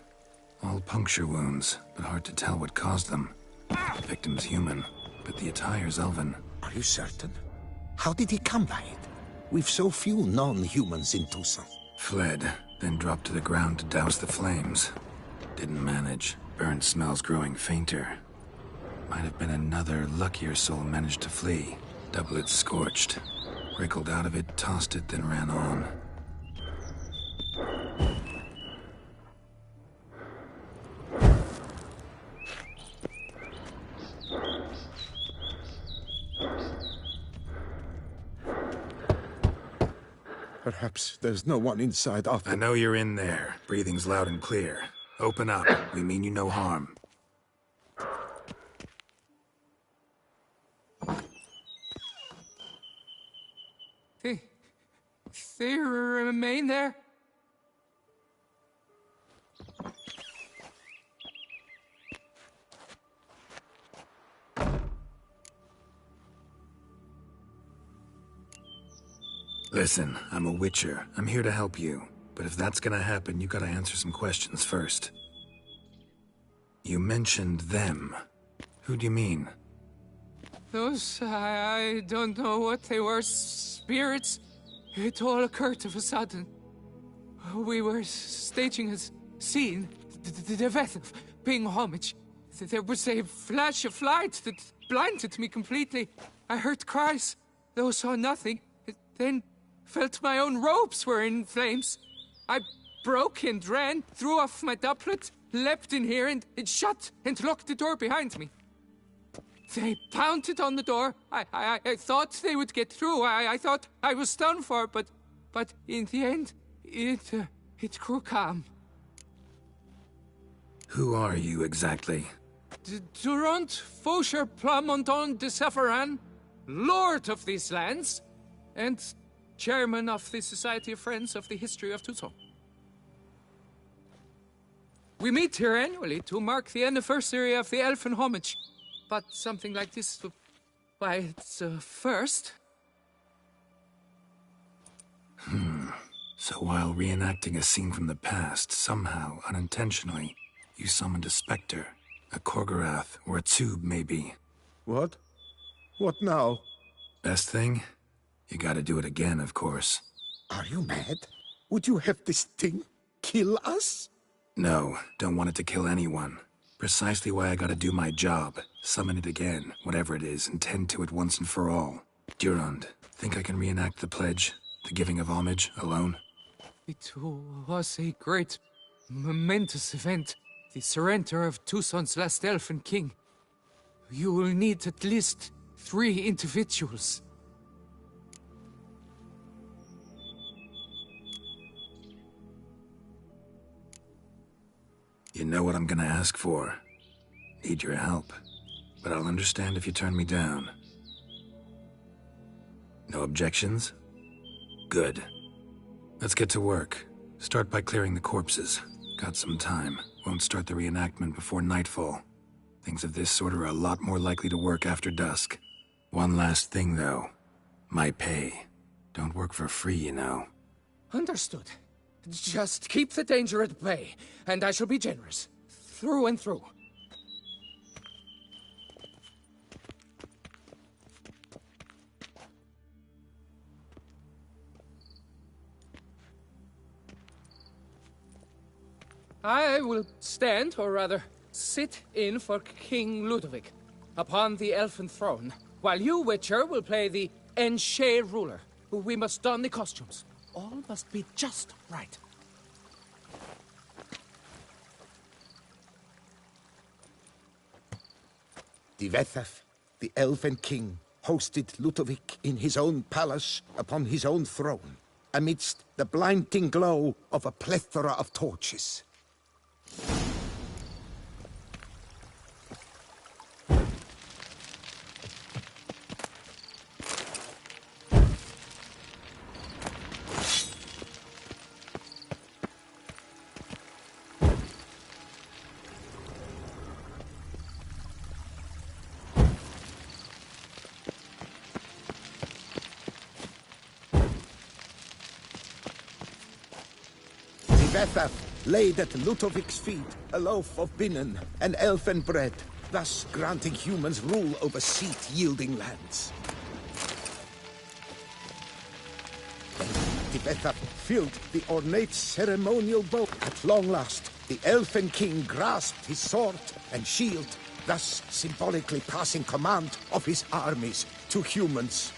All puncture wounds, but hard to tell what caused them. The victim's human, but the attire's elven. Are you certain? How did he come by it? We've so few non-humans in Tucson. Fled, then dropped to the ground to douse the flames. Didn't manage. Burnt smells growing fainter. Might have been another luckier soul managed to flee. Doublet scorched. Wriggled out of it, tossed it, then ran on. Perhaps there's no one inside after... I know you're in there. Breathing's loud and clear. Open up. We mean you no harm. They remain there? Listen, I'm a witcher. I'm here to help you. But if that's gonna happen, you gotta answer some questions first. You mentioned them. Who do you mean? Those, I don't know what they were. Spirits? It all occurred of a sudden. We were staging a scene, the event of paying homage. There was a flash of light that blinded me completely. I heard cries, though saw nothing. Then felt my own robes were in flames. I broke and ran, threw off my doublet, leapt in here and shut and locked the door behind me. They pounded on the door. I thought they would get through. I thought I was done for, but in the end, it grew calm. Who are you exactly? Durant Faucher Plamondon de Safaran, Lord of these lands, and Chairman of the Society of Friends of the History of Tucson. We meet here annually to mark the anniversary of the Elfin Homage. But something like this, why, it's a first. So while reenacting a scene from the past, somehow, unintentionally, you summoned a specter, a Korgorath, or a tube, maybe. What? What now? Best thing? You gotta do it again, of course. Are you mad? Would you have this thing kill us? No, don't want it to kill anyone. Precisely why I gotta do my job. Summon it again, whatever it is, and tend to it once and for all. Durand, think I can reenact the pledge? The giving of homage, alone? It was a great, momentous event. The surrender of Tucson's last elfin king. You will need at least 3 individuals. You know what I'm gonna ask for. Need your help. but I'll understand if you turn me down. No objections? Good. Let's get to work. Start by clearing the corpses. Got some time. Won't start the reenactment before nightfall. Things of this sort are a lot more likely to work after dusk. One last thing, though. My pay. Don't work for free, you know. Understood. Just keep the danger at bay, and I shall be generous. Through and through. I will stand, or rather, sit in for King Ludovic, upon the elfin throne, while you, Witcher, will play the Enche ruler. We must don the costumes. All must be just right. Divethaf, the Elven King, hosted Ludovic in his own palace upon his own throne, amidst the blinding glow of a plethora of torches. Divethaf laid at Ludovic's feet a loaf of binnen and elfin bread, thus granting humans rule over seat-yielding lands. Then Divethaf filled the ornate ceremonial bowl. At long last, the Elfin King grasped his sword and shield, thus symbolically passing command of his armies to humans.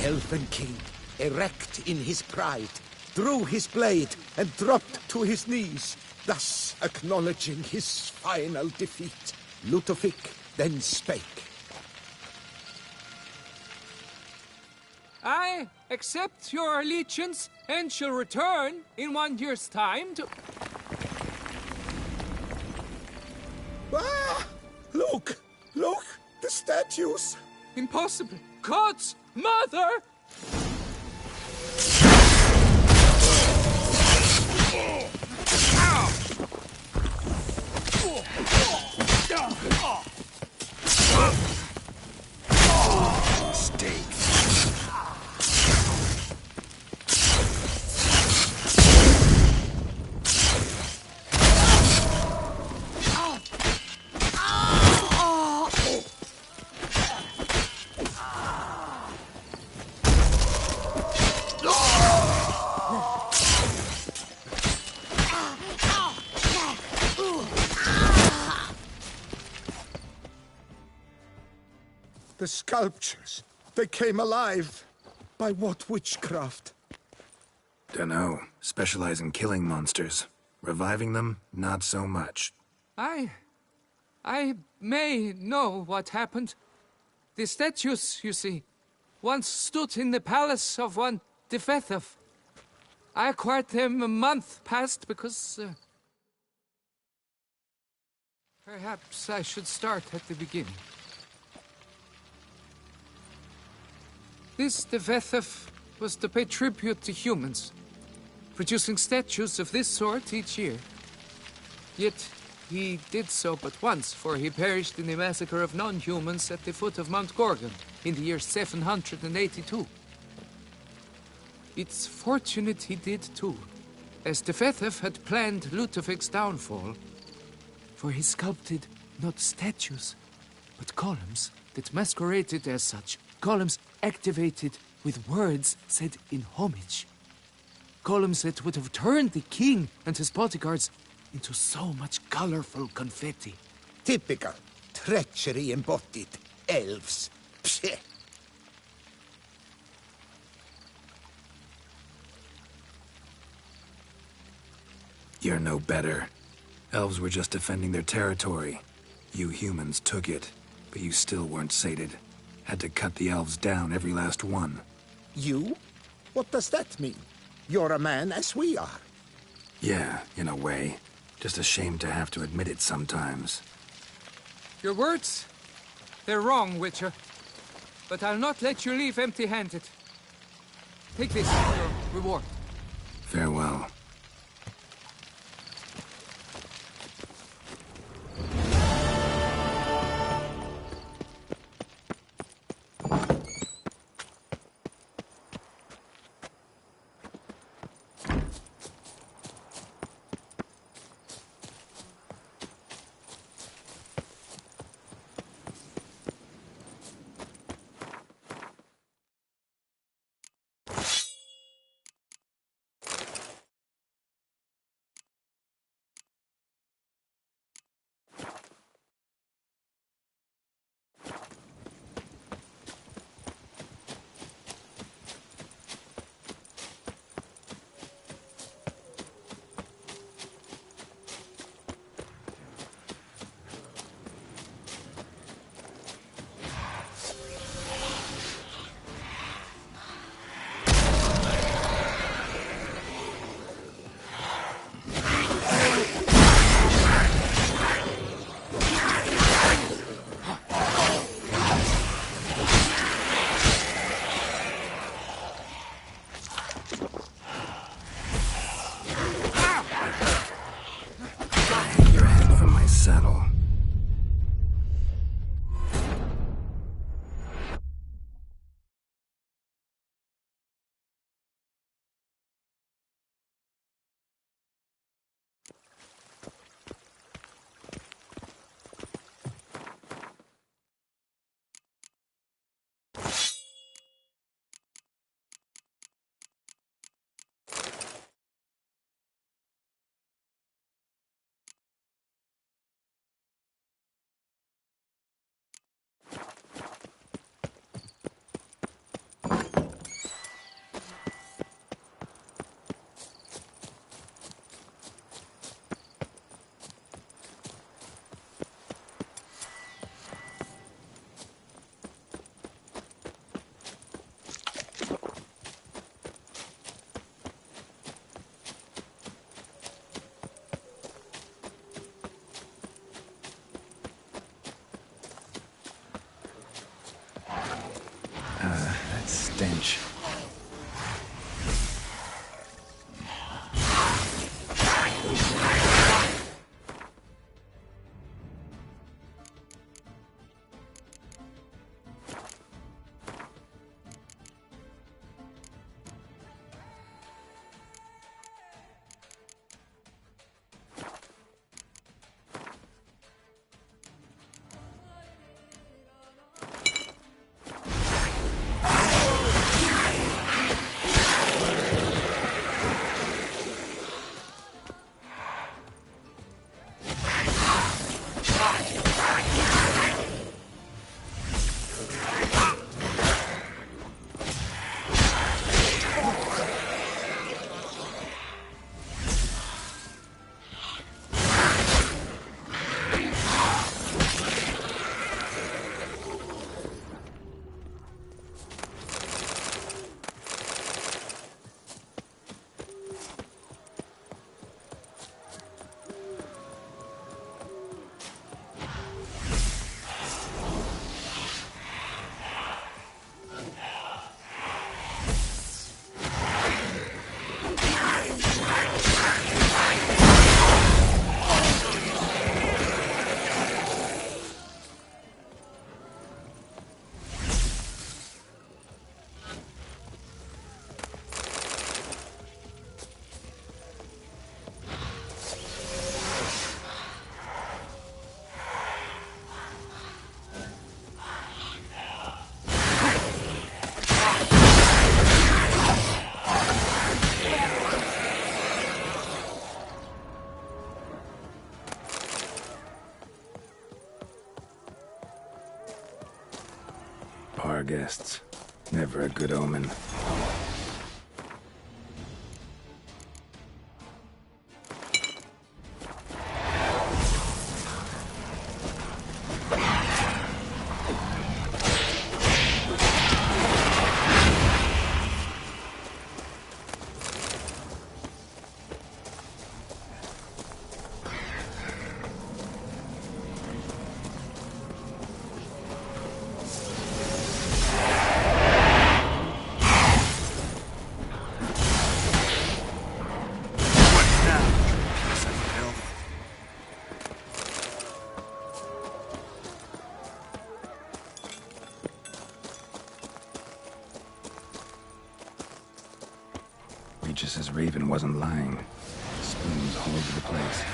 Elfin King, erect in his pride, drew his blade and dropped to his knees, thus acknowledging his final defeat. Ludovic then spake. I accept your allegiance and shall return in 1 year's time to... Ah! Look! Look! The statues! Impossible! God's mother! The sculptures, they came alive. By what witchcraft? Dunno. Specialize in killing monsters. Reviving them, not so much. I may know what happened. The statues, you see, once stood in the palace of one Divethaf. I acquired them a month past because... perhaps I should start at the beginning. This Divethaf was to pay tribute to humans, producing statues of this sort each year. Yet he did so but once, for he perished in the massacre of non-humans at the foot of Mount Gorgon in the year 782. It's fortunate he did too, as Divethaf had planned Ludovic's downfall, for he sculpted not statues, but columns that masqueraded as such. Columns activated with words said in homage. Columns that would have turned the king and his bodyguards into so much colorful confetti. Typical. Treachery embodied. Elves. Psheh. You're no better. Elves were just defending their territory. You humans took it, but you still weren't sated. Had to cut the elves down, every last one. You? What does that mean? You're a man as we are. Yeah, in a way. Just ashamed to have to admit it sometimes. Your words? They're wrong, Witcher. But I'll not let you leave empty-handed. Take this as your reward. Farewell. guests. Never a good omen. Regis's raven wasn't lying. Spoons all over the place.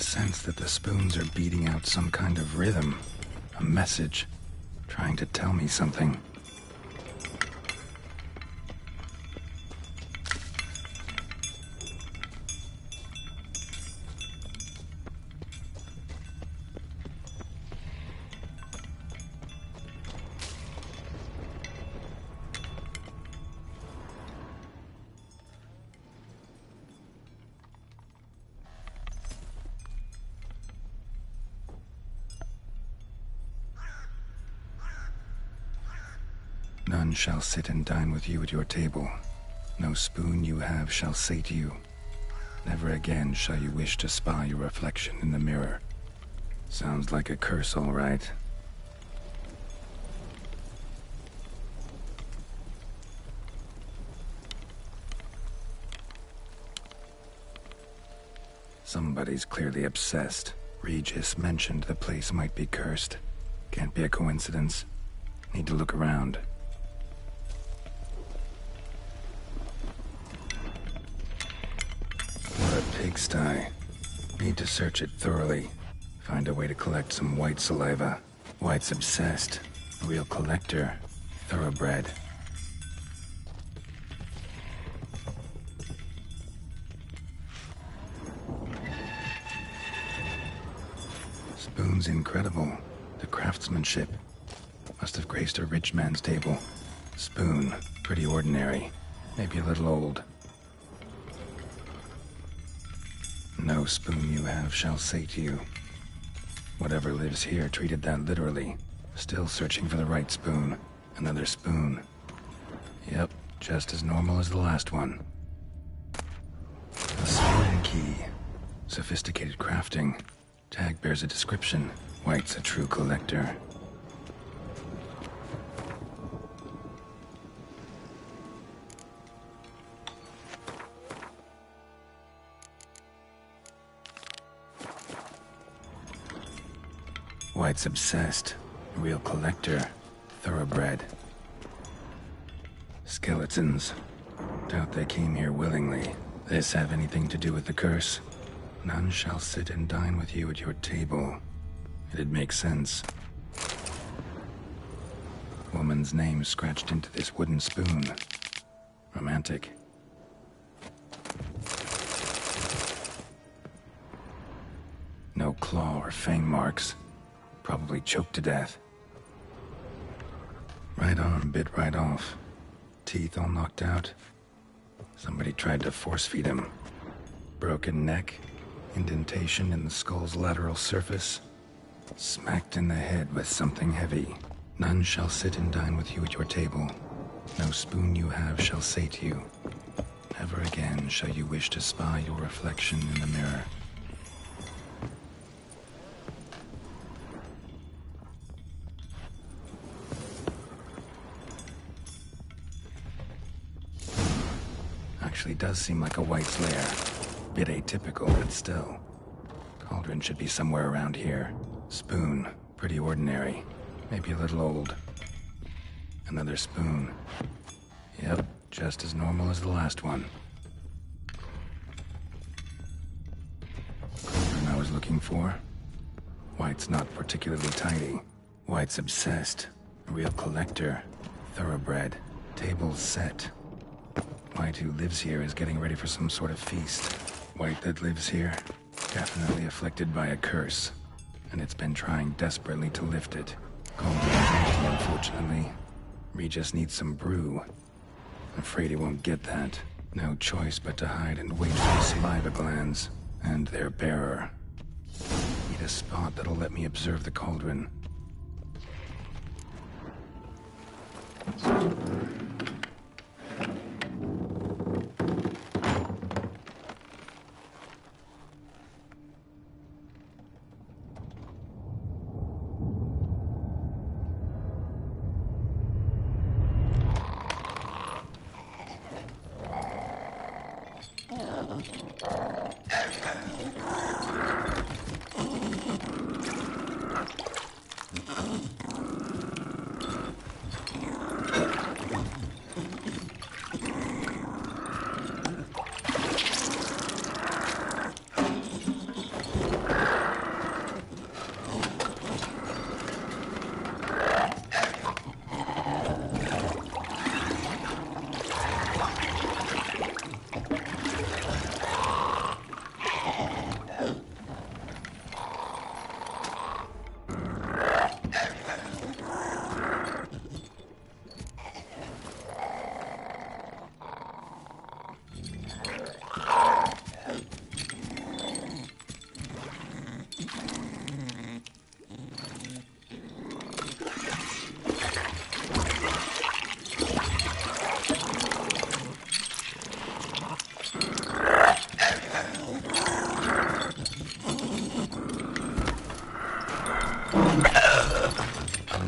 Sense that the spoons are beating out some kind of rhythm, a message, trying to tell me something. None shall sit and dine with you at your table. No spoon you have shall sate you. Never again shall you wish to spy your reflection in the mirror. Sounds like a curse, all right. Somebody's clearly obsessed. Regis mentioned the place might be cursed. Can't be a coincidence. Need to look around. What a pigsty. Need to search it thoroughly. Find a way to collect some white saliva. White's obsessed. Real collector. Thoroughbred. Spoon's incredible. The craftsmanship. Must have graced a rich man's table. Spoon. Pretty ordinary. Maybe a little old. No spoon you have shall sate you. Whatever lives here treated that literally. Still searching for the right spoon. Another spoon. Yep, just as normal as the last one. A spoon key. Sophisticated crafting. Tag bears a description. White's a true collector. White's obsessed. Real collector. Thoroughbred. Skeletons. Doubt they came here willingly. This have anything to do with the curse? None shall sit and dine with you at your table. It'd make sense. Woman's name scratched into this wooden spoon. Romantic. No claw or fang marks. Probably choked to death. Right arm bit right off. Teeth all knocked out. Somebody tried to force feed him. Broken neck. Indentation in the skull's lateral surface. Smacked in the head with something heavy. None shall sit and dine with you at your table. No spoon you have shall sate you. Never again shall you wish to spy your reflection in the mirror. Actually does seem like a White's lair. Bit atypical, but still. Cauldron should be somewhere around here. Spoon, pretty ordinary. Maybe a little old. Another spoon. Yep, just as normal as the last one. Cauldron I was looking for. White's not particularly tidy. White's obsessed. A real collector. Thoroughbred. Tables set. White who lives here is getting ready for some sort of feast. White that lives here, definitely afflicted by a curse. And it's been trying desperately to lift it. Cauldron's empty, unfortunately. Regis needs some brew. Afraid he won't get that. No choice but to hide and wait for the saliva glands. And their bearer. Need a spot that'll let me observe the cauldron.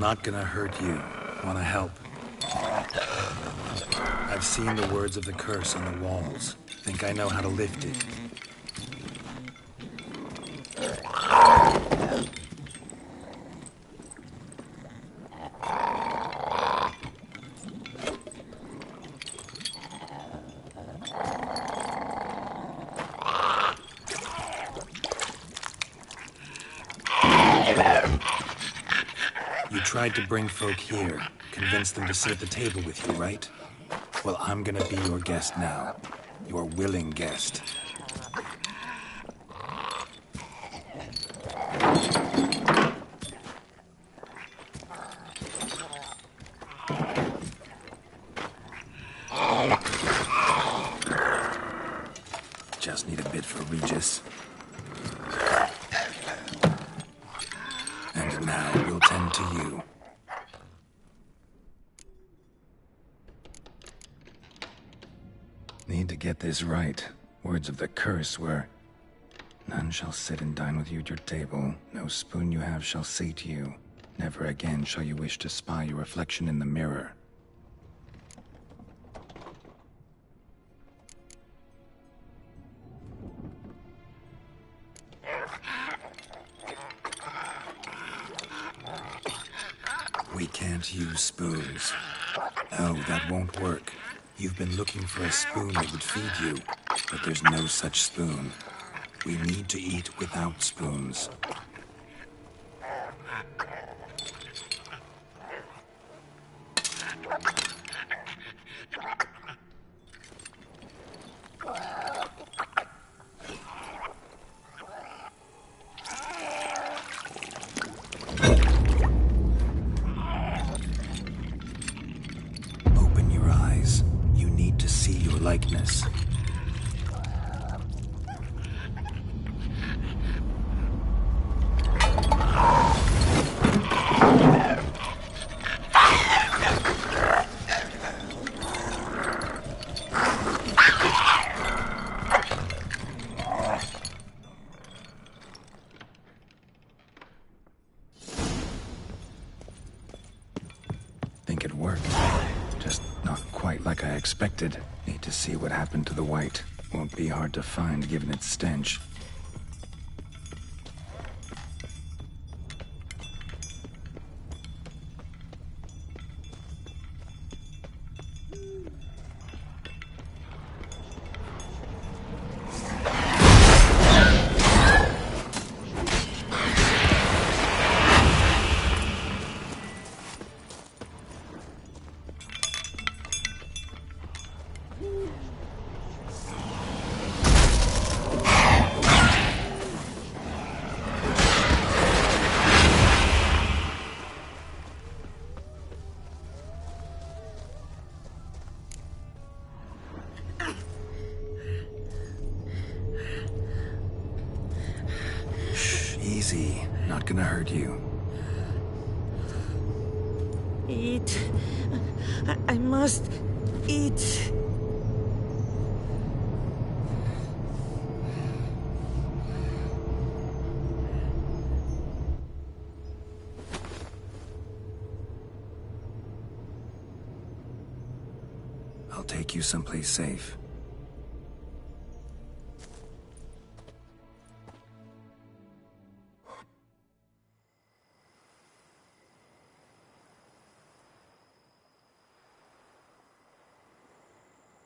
Not gonna hurt you. Wanna help? I've seen the words of the curse on the walls. Think I know how to lift it. Tried to bring folk here, convince them to sit at the table with you, right? Well, I'm gonna be your guest now. Your willing guest. Just need a bit for Regis. And now we'll tend to you. Need to get this right. Words of the curse were, none shall sit and dine with you at your table. No spoon you have shall sate you. Never again shall you wish to spy your reflection in the mirror. We can't use spoons. No, that won't work. You've been looking for a spoon that would feed you, but there's no such spoon. We need to eat without spoons. Likeness. expected. Need to see what happened to the white. Won't be hard to find given its stench. Easy. Not gonna hurt you. Eat. I must eat. I'll take you someplace safe.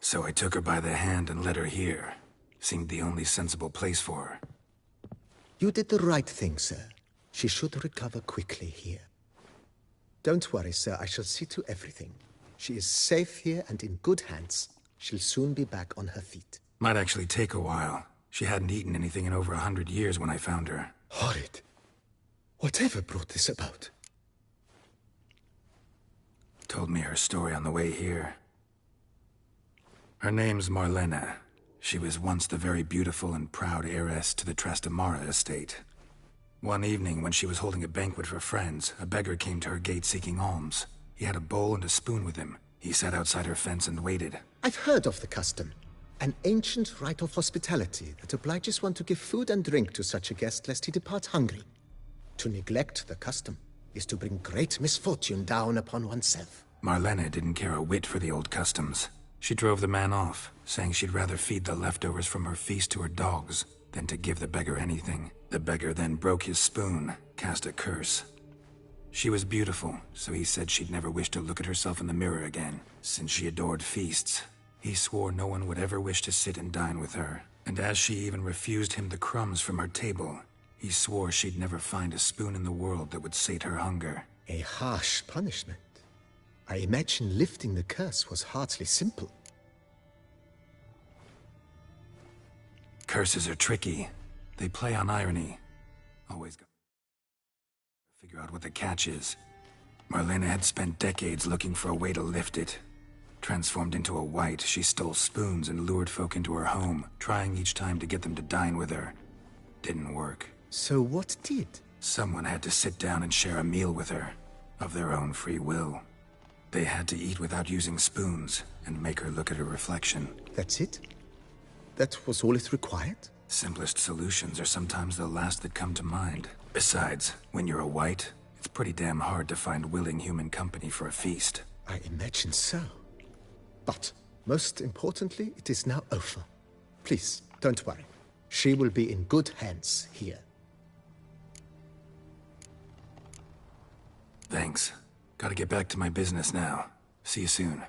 So I took her by the hand and led her here. Seemed the only sensible place for her. You did the right thing, sir. She should recover quickly here. Don't worry, sir. I shall see to everything. She is safe here and in good hands. She'll soon be back on her feet. Might actually take a while. She hadn't eaten anything in over 100 years when I found her. Horrid. Whatever brought this about? Told me her story on the way here. Her name's Marlena. She was once the very beautiful and proud heiress to the Trastamara estate. One evening, when she was holding a banquet for friends, a beggar came to her gate seeking alms. He had a bowl and a spoon with him. He sat outside her fence and waited. I've heard of the custom. An ancient rite of hospitality that obliges one to give food and drink to such a guest lest he depart hungry. To neglect the custom is to bring great misfortune down upon oneself. Marlena didn't care a whit for the old customs. She drove the man off, saying she'd rather feed the leftovers from her feast to her dogs than to give the beggar anything. The beggar then broke his spoon, cast a curse. She was beautiful, so he said she'd never wish to look at herself in the mirror again. Since she adored feasts, he swore no one would ever wish to sit and dine with her. And as she even refused him the crumbs from her table, he swore she'd never find a spoon in the world that would sate her hunger. A harsh punishment. I imagine lifting the curse was hardly simple. Curses are tricky. They play on irony. Always got to figure out what the catch is. Marlena had spent decades looking for a way to lift it. Transformed into a white, she stole spoons and lured folk into her home, trying each time to get them to dine with her. Didn't work. So what did? Someone had to sit down and share a meal with her, of their own free will. They had to eat without using spoons, and make her look at her reflection. That's it? That was all it required? Simplest solutions are sometimes the last that come to mind. Besides, when you're a white, it's pretty damn hard to find willing human company for a feast. I imagine so. But, most importantly, it is now over. Please, don't worry. She will be in good hands here. Thanks. Gotta get back to my business now. See you soon.